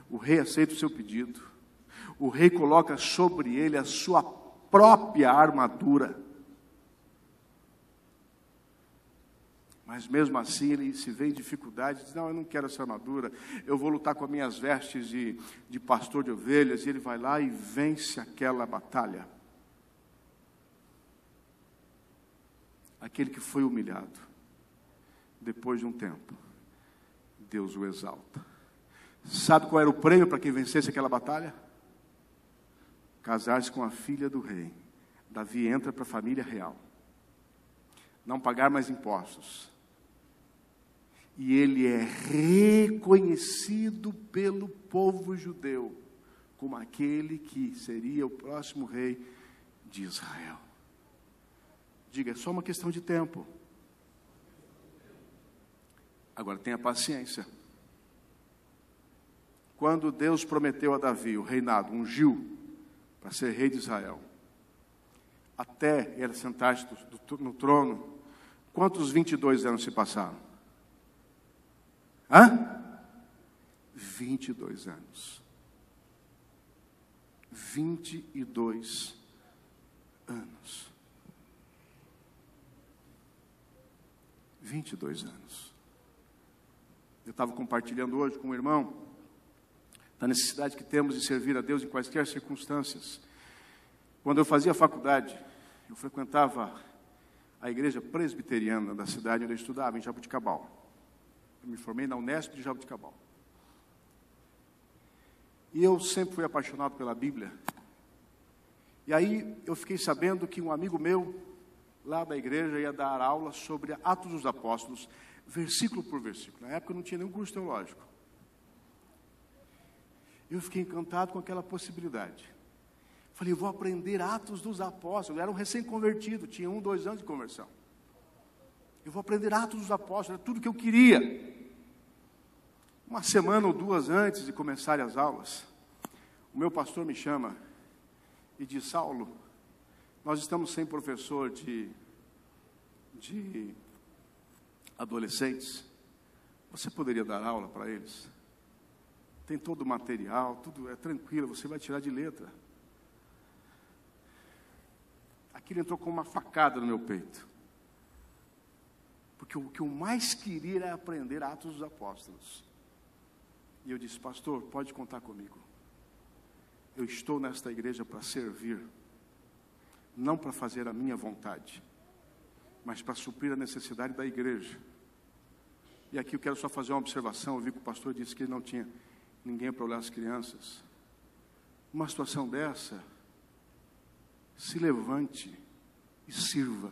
o rei aceita o seu pedido, o rei coloca sobre ele a sua própria armadura. Mas mesmo assim ele se vê em dificuldade, diz: não, eu não quero essa armadura, eu vou lutar com as minhas vestes de pastor de ovelhas. E ele vai lá e vence aquela batalha. Aquele que foi humilhado, depois de um tempo, Deus o exalta. Sabe qual era o prêmio para quem vencesse aquela batalha? Casar-se com a filha do rei. Davi entra para a família real. Não pagar mais impostos. E ele é reconhecido pelo povo judeu como aquele que seria o próximo rei de Israel. Diga, é só uma questão de tempo. Agora tenha paciência. Quando Deus prometeu a Davi o reinado, ungiu para ser rei de Israel, até ele sentar-se no trono, quantos 22 anos se passaram? 22 anos. 22 anos. 22 anos. Eu estava compartilhando hoje com um irmão da necessidade que temos de servir a Deus em quaisquer circunstâncias. Quando eu fazia faculdade, eu frequentava a igreja presbiteriana da cidade onde eu estudava, em Jaboticabal. Eu me formei na Unesp de Jaboticabal. E eu sempre fui apaixonado pela Bíblia. E aí eu fiquei sabendo que um amigo meu, lá da igreja, ia dar aula sobre Atos dos Apóstolos, versículo por versículo. Na época eu não tinha nenhum curso teológico. Eu fiquei encantado com aquela possibilidade. Falei, eu vou aprender Atos dos Apóstolos. Eu era um recém-convertido, tinha 1, 2 anos de conversão. Eu vou aprender Atos dos Apóstolos, era tudo que eu queria. Uma semana ou duas antes de começar as aulas, o meu pastor me chama e diz: Saulo, nós estamos sem professor de adolescentes. Você poderia dar aula para eles? Tem todo o material, tudo é tranquilo, você vai tirar de letra. Aquilo entrou com uma facada no meu peito. Porque o que eu mais queria era aprender Atos dos Apóstolos. E eu disse: pastor, pode contar comigo. Eu estou nesta igreja para servir. Não para fazer a minha vontade, mas para suprir a necessidade da igreja. E aqui eu quero só fazer uma observação. Eu vi que o pastor disse que ele não tinha ninguém para olhar as crianças. Uma situação dessa, se levante e sirva.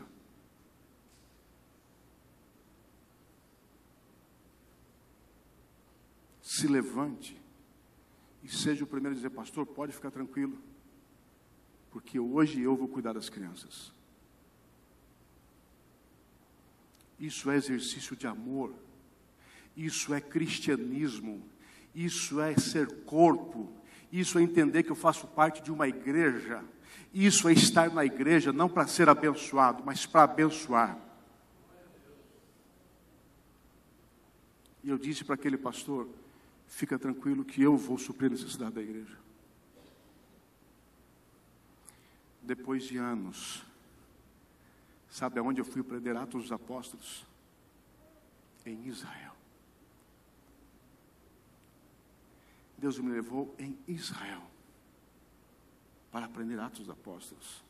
Se levante e seja o primeiro a dizer: pastor, pode ficar tranquilo, porque hoje eu vou cuidar das crianças. Isso é exercício de amor, isso é cristianismo, isso é ser corpo, isso é entender que eu faço parte de uma igreja, isso é estar na igreja não para ser abençoado, mas para abençoar. E eu disse para aquele pastor: fica tranquilo que eu vou suprir a necessidade da igreja. Depois de anos, sabe aonde eu fui aprender Atos dos Apóstolos? Em Israel. Deus me levou em Israel para aprender Atos dos Apóstolos.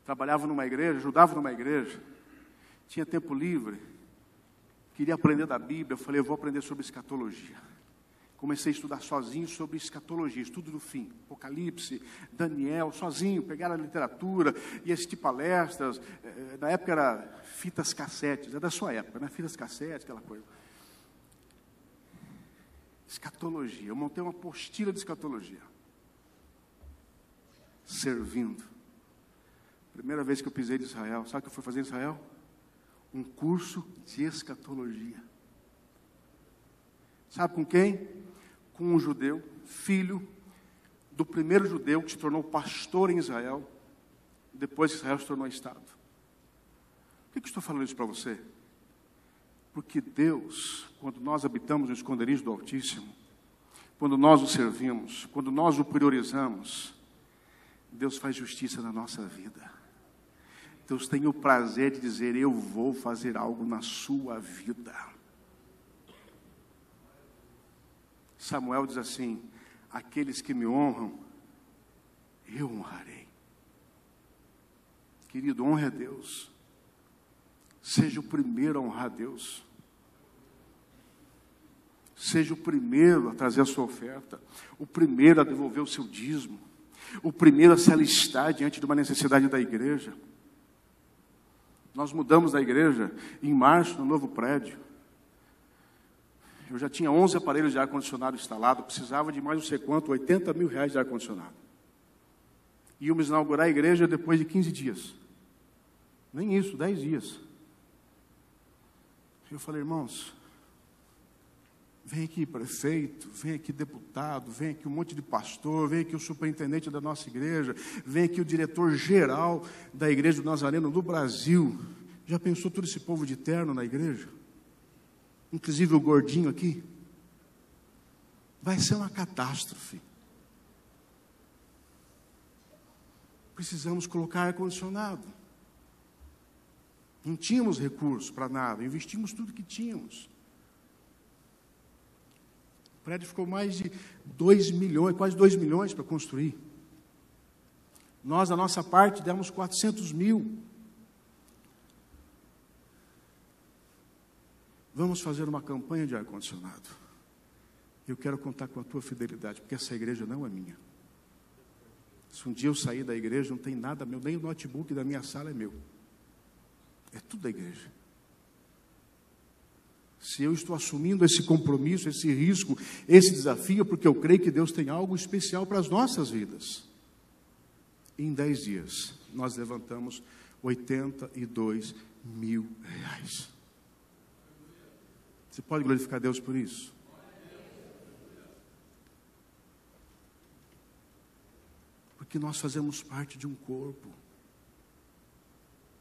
trabalhava numa igreja, ajudava numa igreja, tinha tempo livre, queria aprender da Bíblia. Eu falei, eu vou aprender sobre escatologia. Comecei a estudar sozinho sobre escatologia, estudo do fim, Apocalipse, Daniel, sozinho, pegar a literatura e assistir palestras. Na época era fitas cassetes, é da sua época, né? Fitas cassetes, aquela coisa. Escatologia, eu montei uma apostila de escatologia. Servindo. Primeira vez que eu pisei em Israel, sabe o que eu fui fazer em Israel? Um curso de escatologia. Sabe com quem? Com um judeu, filho do primeiro judeu que se tornou pastor em Israel, depois que Israel se tornou Estado. Por que eu estou falando isso para você? Porque Deus, quando nós habitamos no esconderijo do Altíssimo, quando nós o servimos, quando nós o priorizamos, Deus faz justiça na nossa vida. Deus tem o prazer de dizer, eu vou fazer algo na sua vida. Samuel diz assim, aqueles que me honram, eu honrarei. Querido, honre a Deus. Seja o primeiro a honrar a Deus. Seja o primeiro a trazer a sua oferta. O primeiro a devolver o seu dízimo. O primeiro a se alistar diante de uma necessidade da igreja. Nós mudamos da igreja em março, no novo prédio. Eu já tinha 11 aparelhos de ar-condicionado instalado, precisava de mais não sei quanto, 80 mil reais de ar-condicionado. Íamos inaugurar a igreja depois de 15 dias. Nem isso, 10 dias. Eu falei, irmãos, vem aqui prefeito, vem aqui deputado, vem aqui um monte de pastor, vem aqui o superintendente da nossa igreja, vem aqui o diretor-geral da igreja do Nazareno do Brasil. Já pensou todo esse povo de terno na igreja? Inclusive o gordinho aqui. Vai ser uma catástrofe. Precisamos colocar ar-condicionado. Não tínhamos recursos para nada, investimos tudo que tínhamos. O prédio ficou mais de 2 milhões, quase 2 milhões para construir. Nós, da nossa parte, demos 400 mil. Vamos fazer uma campanha de ar-condicionado. Eu quero contar com a tua fidelidade, porque essa igreja não é minha. Se um dia eu sair da igreja, não tem nada meu, nem o notebook da minha sala é meu. É tudo da igreja. Se eu estou assumindo esse compromisso, esse risco, esse desafio, porque eu creio que Deus tem algo especial para as nossas vidas. Em 10 dias, nós levantamos 82 mil reais. Você pode glorificar Deus por isso? Porque nós fazemos parte de um corpo.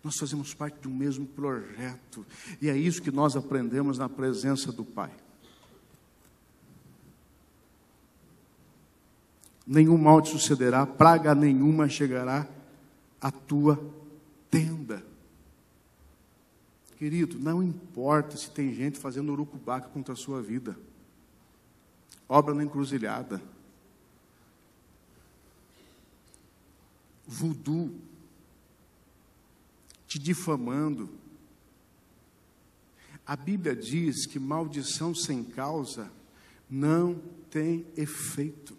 Nós fazemos parte de um mesmo projeto. E é isso que nós aprendemos na presença do Pai. Nenhum mal te sucederá, praga nenhuma chegará à tua tenda. Querido, não importa se tem gente fazendo urucubaca contra a sua vida. Obra na encruzilhada. Voodoo. Te difamando. A Bíblia diz que maldição sem causa não tem efeito.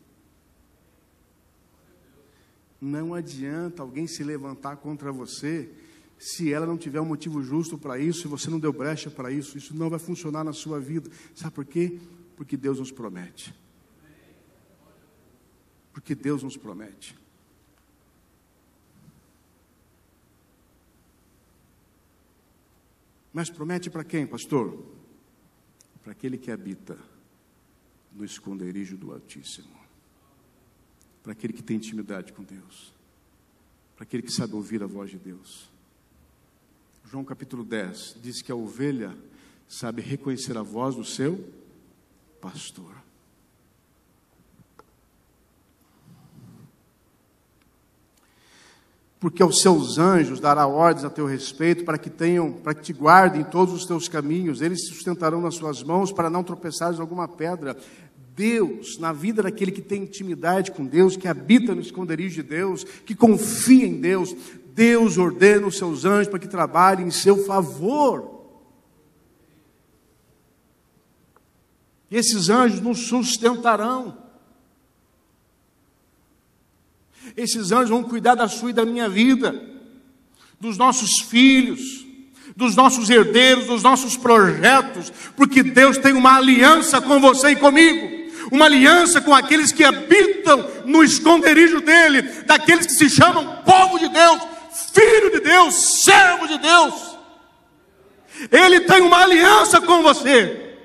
Não adianta alguém se levantar contra você se ela não tiver um motivo justo para isso, se você não deu brecha para isso. Isso não vai funcionar na sua vida. Sabe por quê? Porque Deus nos promete. Porque Deus nos promete. Mas promete para quem, pastor? Para aquele que habita no esconderijo do Altíssimo. Para aquele que tem intimidade com Deus. Para aquele que sabe ouvir a voz de Deus. João capítulo 10 diz que a ovelha sabe reconhecer a voz do seu pastor. Porque aos seus anjos dará ordens a teu respeito para que te guardem em todos os teus caminhos. Eles se sustentarão nas suas mãos para não tropeçares em alguma pedra. Deus, na vida daquele que tem intimidade com Deus, que habita no esconderijo de Deus, que confia em Deus, Deus ordena os seus anjos para que trabalhem em seu favor. E esses anjos nos sustentarão. Esses anjos vão cuidar da sua e da minha vida, dos nossos filhos, dos nossos herdeiros, dos nossos projetos, porque Deus tem uma aliança com você e comigo, uma aliança com aqueles que habitam no esconderijo dele, daqueles que se chamam povo de Deus, filho de Deus, servo de Deus. Ele tem uma aliança com você.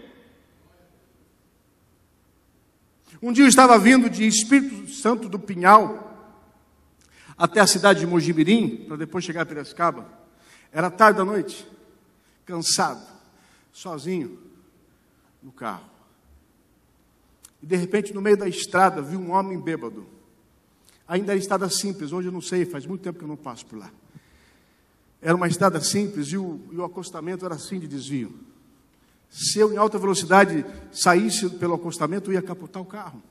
Um dia eu estava vindo de Espírito Santo do Pinhal até a cidade de Mojimirim, para depois chegar a Piracicaba. Era tarde da noite, cansado, sozinho no carro. E de repente, no meio da estrada, vi um homem bêbado. Ainda era estrada simples, hoje eu não sei, faz muito tempo que eu não passo por lá. Era uma estrada simples e o acostamento era assim de desvio. Se eu, em alta velocidade, saísse pelo acostamento, eu ia capotar o carro.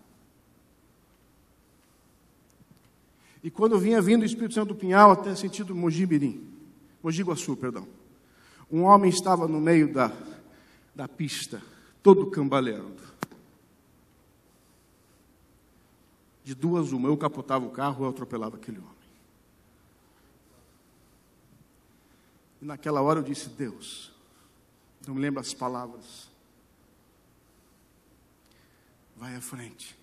E quando eu vinha vindo do Espírito Santo do Pinhal até sentido Mogi Guaçu, um homem estava no meio da pista, todo cambaleando. De duas uma, eu capotava o carro, eu atropelava aquele homem. E naquela hora eu disse: Deus, não me lembro as palavras, vai à frente.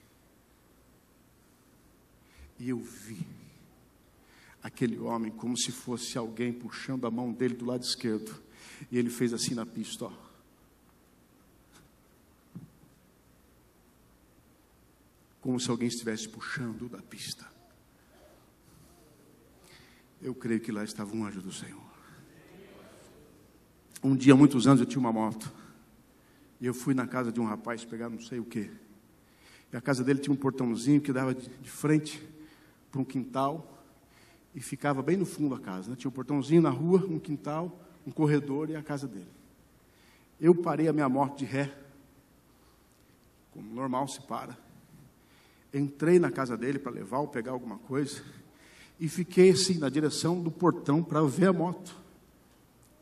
E eu vi aquele homem como se fosse alguém puxando a mão dele do lado esquerdo. E ele fez assim na pista, ó. Como se alguém estivesse puxando da pista. Eu creio que lá estava um anjo do Senhor. Um dia, há muitos anos, eu tinha uma moto. E eu fui na casa de um rapaz pegar não sei o quê. E a casa dele tinha um portãozinho que dava de frente para um quintal e ficava bem no fundo da casa, né? Tinha um portãozinho na rua, um quintal, um corredor e a casa dele. Eu parei a minha moto de ré, como normal se para. Entrei na casa dele para levar ou pegar alguma coisa e fiquei assim na direção do portão para ver a moto,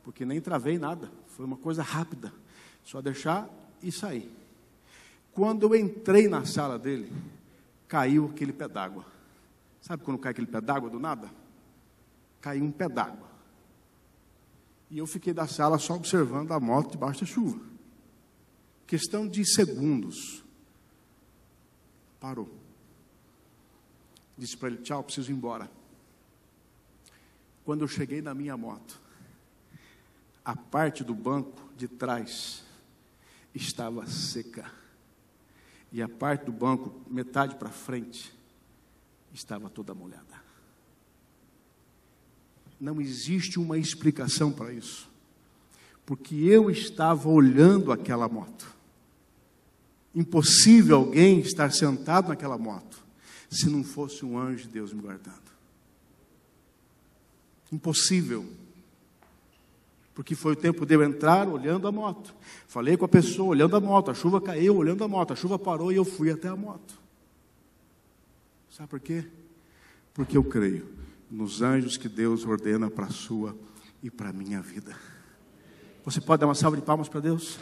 porque nem travei nada, foi uma coisa rápida, só deixar e sair. Quando eu entrei na sala dele, caiu aquele pé d'água. Sabe quando cai aquele pé d'água do nada? Caiu um pé d'água. E eu fiquei da sala só observando a moto debaixo da chuva. Questão de segundos. Parou. Disse para ele: tchau, preciso ir embora. Quando eu cheguei na minha moto, a parte do banco de trás estava seca. E a parte do banco, metade para frente, estava toda molhada. Não existe uma explicação para isso. Porque eu estava olhando aquela moto. Impossível alguém estar sentado naquela moto se não fosse um anjo de Deus me guardando. Impossível. Porque foi o tempo de eu entrar olhando a moto. Falei com a pessoa olhando a moto. A chuva caiu olhando a moto. A chuva parou e eu fui até a moto. Sabe por quê? Porque eu creio nos anjos que Deus ordena para a sua e para a minha vida. Você pode dar uma salva de palmas para Deus?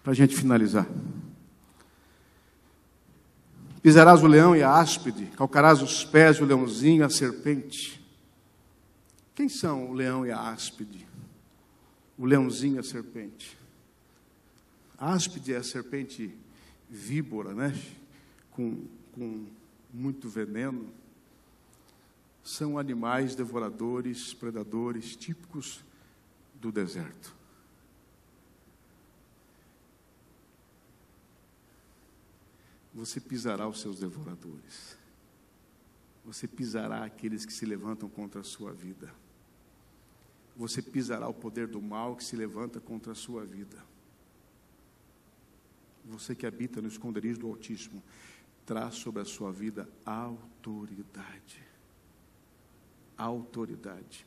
Para a gente finalizar. Pisarás o leão e a áspide, calcarás os pés o leãozinho e a serpente. Quem são o leão e a áspide? O leãozinho e a serpente. A áspide é a serpente víbora, né? Com muito veneno. São animais devoradores, predadores, típicos do deserto. Você pisará os seus devoradores. Você pisará aqueles que se levantam contra a sua vida. Você pisará o poder do mal que se levanta contra a sua vida. Você que habita no esconderijo do Altíssimo, traz sobre a sua vida autoridade. Autoridade.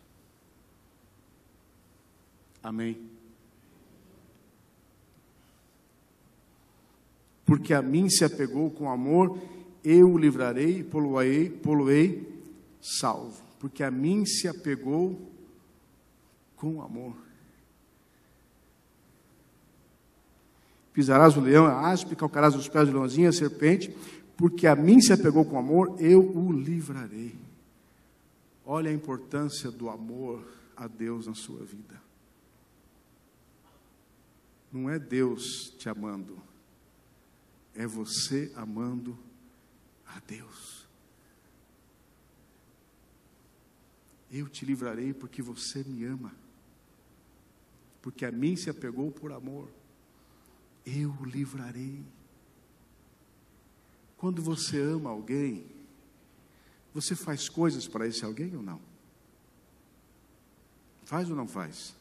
Amém? porque a mim se apegou com amor, eu o livrarei e poloei salvo. Porque a mim se apegou com amor. Pisarás o leão, a aspe, calcarás os pés do leãozinho, a serpente, porque a mim se apegou com amor, eu o livrarei. Olha a importância do amor a Deus na sua vida. Não é Deus te amando, é você amando a Deus. Eu te livrarei porque você me ama, porque a mim se apegou por amor, eu o livrarei. Quando você ama alguém, você faz coisas para esse alguém ou não? Faz ou não faz?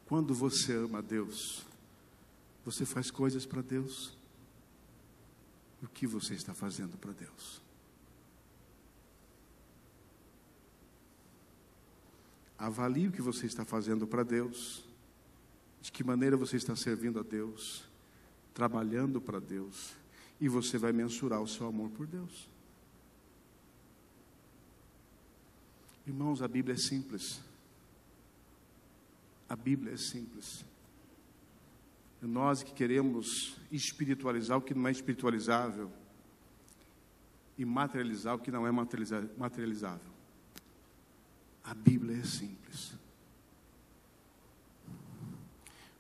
Quando você ama Deus, você faz coisas para Deus? O que você está fazendo para Deus? Avalie o que você está fazendo para Deus. De que maneira você está servindo a Deus, trabalhando para Deus, e você vai mensurar o seu amor por Deus. Irmãos, a Bíblia é simples. A Bíblia é simples. Nós que queremos espiritualizar o que não é espiritualizável e materializar o que não é materializável. A Bíblia é simples.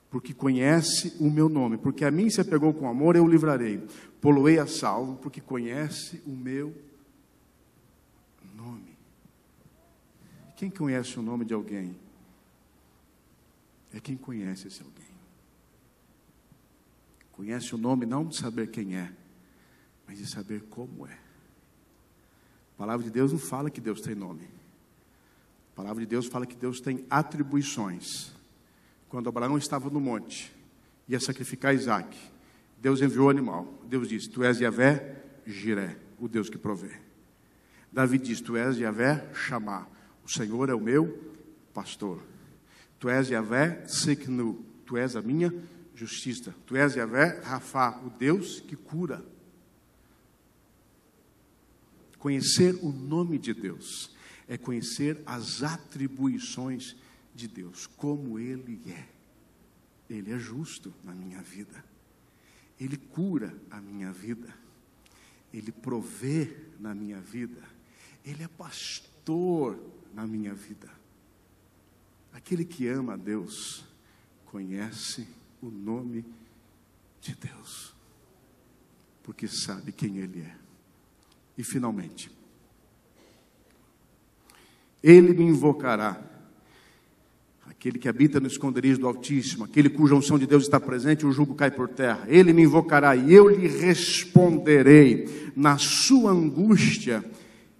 Porque conhece o meu nome, porque a mim se apegou com amor, eu o livrarei. Poloei a salvo, porque conhece o meu nome. Quem conhece o nome de alguém? É quem conhece esse alguém. Conhece o nome não de saber quem é, mas de saber como é. A palavra de Deus não fala que Deus tem nome. A palavra de Deus fala que Deus tem atribuições. Quando Abraão estava no monte, ia sacrificar Isaac, Deus enviou o animal. Deus disse: tu és Yahvé Jiré, o Deus que provê. Davi disse: tu és Yahvé Chamá, o Senhor é o meu pastor. Tu és Yahvé Seknu, tu és a minha justiça. Tu és Yahvé Rafá, o Deus que cura. Conhecer o nome de Deus é conhecer as atribuições de Deus, como Ele é. Ele é justo na minha vida. Ele cura a minha vida. Ele provê na minha vida. Ele é pastor na minha vida. Aquele que ama a Deus conhece o nome de Deus, porque sabe quem Ele é. E finalmente, Ele me invocará. Aquele que habita no esconderijo do Altíssimo, aquele cuja unção de Deus está presente, o jugo cai por terra. Ele me invocará e eu lhe responderei. Na sua angústia,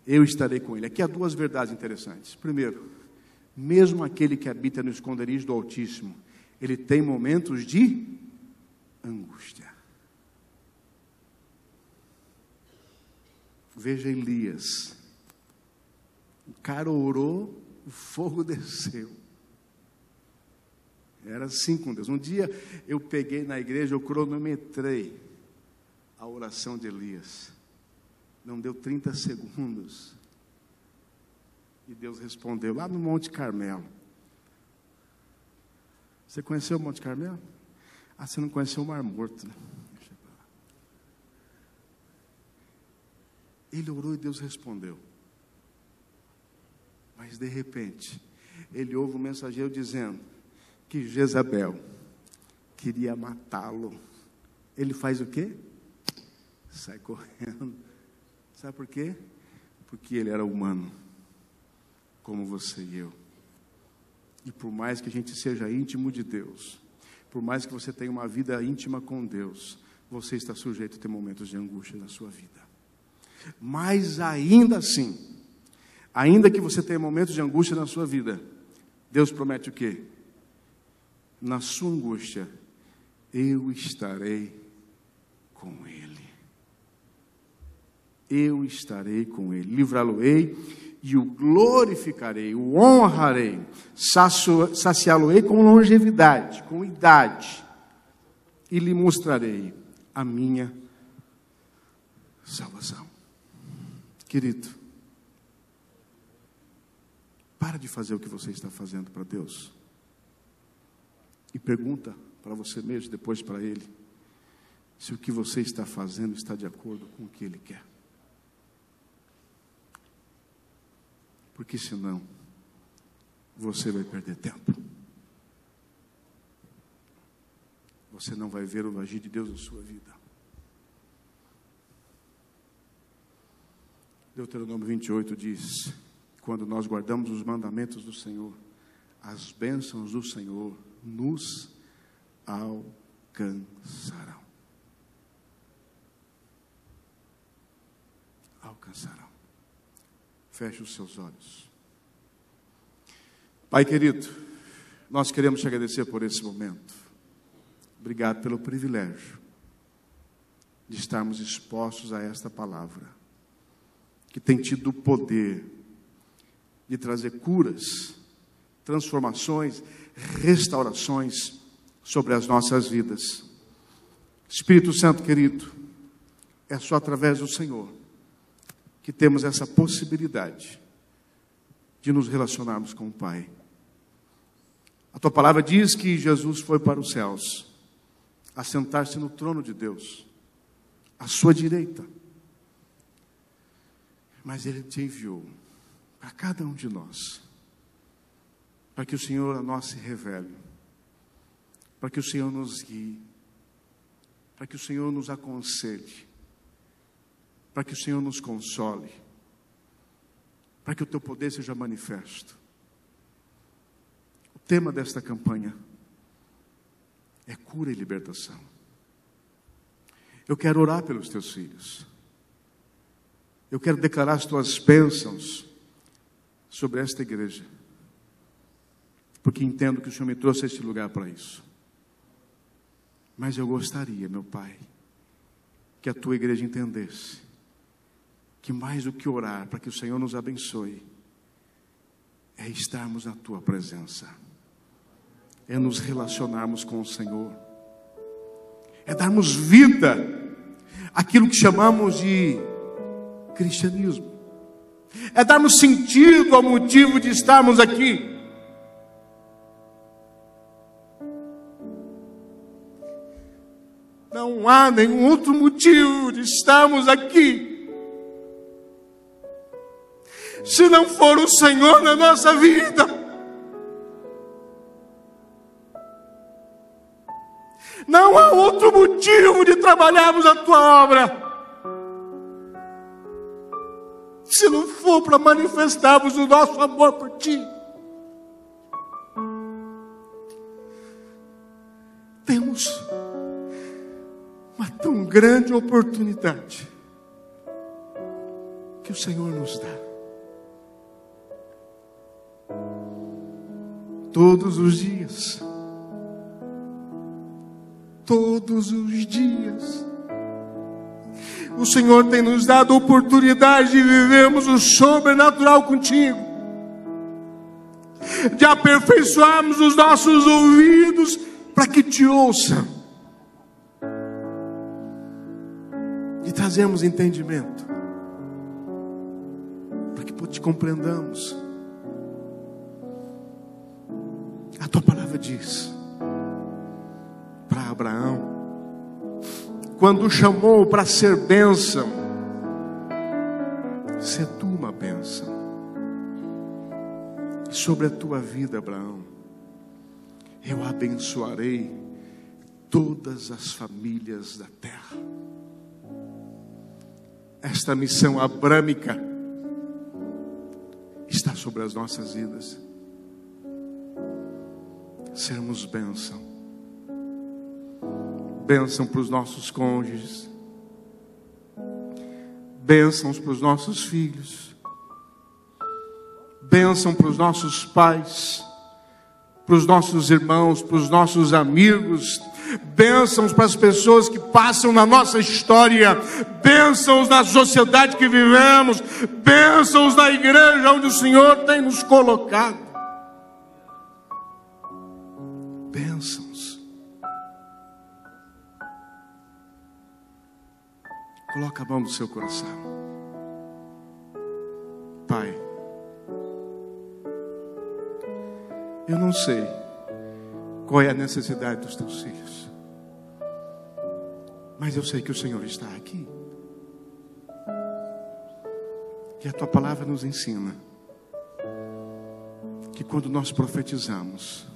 eu estarei com ele. Aqui há duas verdades interessantes. Primeiro, mesmo aquele que habita no esconderijo do Altíssimo, ele tem momentos de angústia. Veja Elias. O cara orou, o fogo desceu. Era assim com Deus. Um dia eu peguei na igreja, eu cronometrei a oração de Elias. Não deu 30 segundos. E Deus respondeu lá no Monte Carmelo. Você conheceu o Monte Carmelo? Ah, você não conheceu o Mar Morto, né? Ele orou e Deus respondeu. Mas de repente, ele ouve um mensageiro dizendo que Jezabel queria matá-lo. Ele faz o quê? Sai correndo. Sabe por quê? Porque ele era humano, como você e eu. E por mais que a gente seja íntimo de Deus, por mais que você tenha uma vida íntima com Deus, você está sujeito a ter momentos de angústia na sua vida. Mas ainda assim, ainda que você tenha momentos de angústia na sua vida, Deus promete o quê? Na sua angústia, eu estarei com ele. Eu estarei com ele. Livrá-lo-ei e o glorificarei, o honrarei. Saciá-lo-ei com longevidade, com idade. e lhe mostrarei a minha salvação. Querido, para de fazer o que você está fazendo para Deus e pergunta para você mesmo, depois para Ele, se o que você está fazendo está de acordo com o que Ele quer. Porque senão, você vai perder tempo. Você não vai ver o agir de Deus na sua vida. Deuteronômio 28 diz: quando nós guardamos os mandamentos do Senhor, as bênçãos do Senhor nos alcançarão. Alcançarão. Feche os seus olhos. Pai querido, nós queremos te agradecer por esse momento. Obrigado pelo privilégio de estarmos expostos a esta palavra, que tem tido o poder de trazer curas, transformações, restaurações sobre as nossas vidas. Espírito Santo querido, é só através do Senhor que temos essa possibilidade de nos relacionarmos com o Pai. A tua palavra diz que Jesus foi para os céus, assentar-se no trono de Deus, à sua direita. Mas Ele te enviou para cada um de nós, para que o Senhor a nós se revele, para que o Senhor nos guie, para que o Senhor nos aconselhe, para que o Senhor nos console, para que o teu poder seja manifesto. O tema desta campanha é cura e libertação. Eu quero orar pelos teus filhos. Eu quero declarar as tuas bênçãos sobre esta igreja, porque entendo que o Senhor me trouxe a este lugar para isso. Mas eu gostaria, meu Pai, que a tua igreja entendesse que mais do que orar para que o Senhor nos abençoe, é estarmos na tua presença, é nos relacionarmos com o Senhor, é darmos vida àquilo que chamamos de cristianismo, é darmos sentido ao motivo de estarmos aqui. Não há nenhum outro motivo de estarmos aqui se não for o Senhor na nossa vida. Não há outro motivo de trabalharmos a tua obra se não for para manifestarmos o nosso amor por ti. Temos uma tão grande oportunidade que o Senhor nos dá. Todos os dias. Todos os dias. O Senhor tem nos dado a oportunidade de vivermos o sobrenatural contigo. De aperfeiçoarmos os nossos ouvidos para que te ouçam. De trazermos entendimento para que te compreendamos. A tua palavra diz para Abraão, quando o chamou para ser bênção, sê tu uma bênção. E sobre a tua vida, Abraão, eu abençoarei todas as famílias da terra. Esta missão abrâmica está sobre as nossas vidas. Sermos bênção. Bênção para os nossos cônjuges. Bênçãos para os nossos filhos. Bênção para os nossos pais. Para os nossos irmãos, para os nossos amigos. Bênçãos para as pessoas que passam na nossa história. Bênçãos na sociedade que vivemos. Bênçãos na igreja onde o Senhor tem nos colocado. Bênçãos. Coloca a mão no seu coração. Pai, eu não sei qual é a necessidade dos teus filhos, mas eu sei que o Senhor está aqui. E a tua palavra nos ensina que quando nós profetizamos,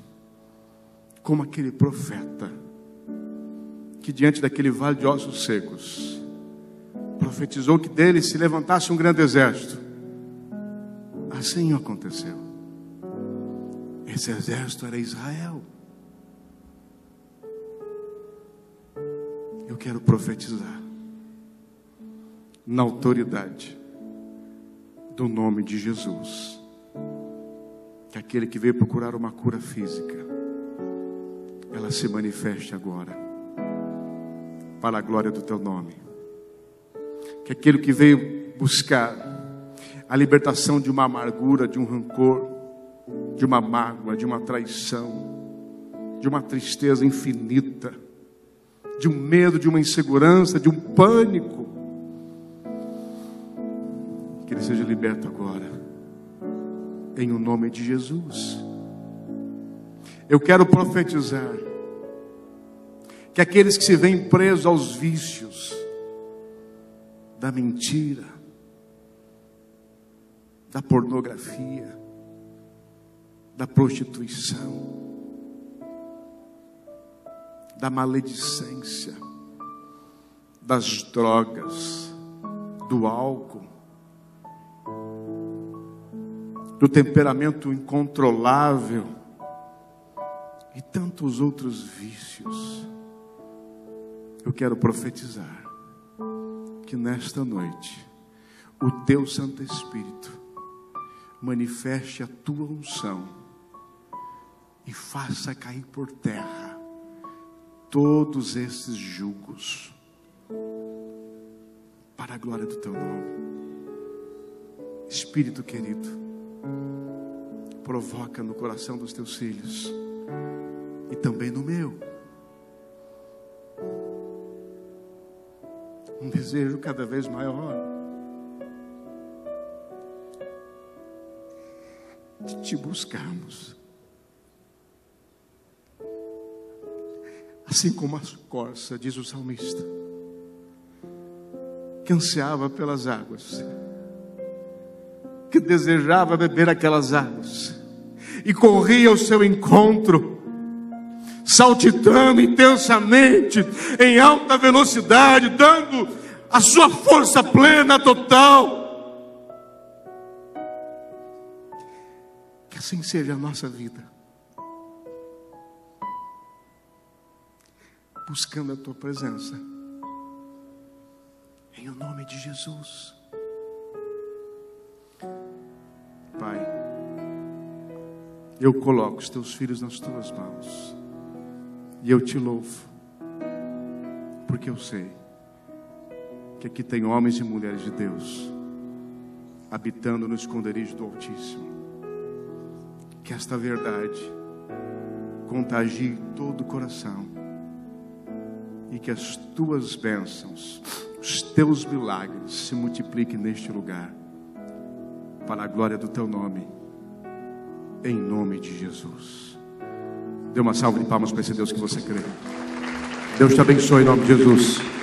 como aquele profeta que diante daquele vale de ossos secos profetizou que dele se levantasse um grande exército, assim aconteceu. Esse exército era Israel. Eu quero profetizar na autoridade do nome de Jesus, que aquele que veio procurar uma cura física, ela se manifeste agora, para a glória do teu nome. Que aquele que veio buscar a libertação de uma amargura, de um rancor, de uma mágoa, de uma traição, de uma tristeza infinita, de um medo, de uma insegurança, de um pânico, que ele seja liberto agora, em o nome de Jesus. Eu quero profetizar que aqueles que se veem presos aos vícios da mentira, da pornografia, da prostituição, da maledicência, das drogas, do álcool, do temperamento incontrolável e tantos outros vícios. Eu quero profetizar que nesta noite o teu Santo Espírito manifeste a tua unção e faça cair por terra todos esses jugos, para a glória do teu nome. Espírito querido, provoca no coração dos teus filhos e também no meu um desejo cada vez maior de te buscarmos, assim como a corça, diz o salmista, que ansiava pelas águas, que desejava beber aquelas águas e corria ao seu encontro, saltitando intensamente, em alta velocidade, dando a sua força plena, total. Que assim seja a nossa vida, buscando a tua presença, em o nome de Jesus. Pai, eu coloco os teus filhos nas tuas mãos e eu te louvo, porque eu sei que aqui tem homens e mulheres de Deus habitando no esconderijo do Altíssimo. Que esta verdade contagie todo o coração e que as tuas bênçãos, os teus milagres se multipliquem neste lugar, para a glória do teu nome, em nome de Jesus. Dê uma salva de palmas para esse Deus que você crê. Deus te abençoe em nome de Jesus.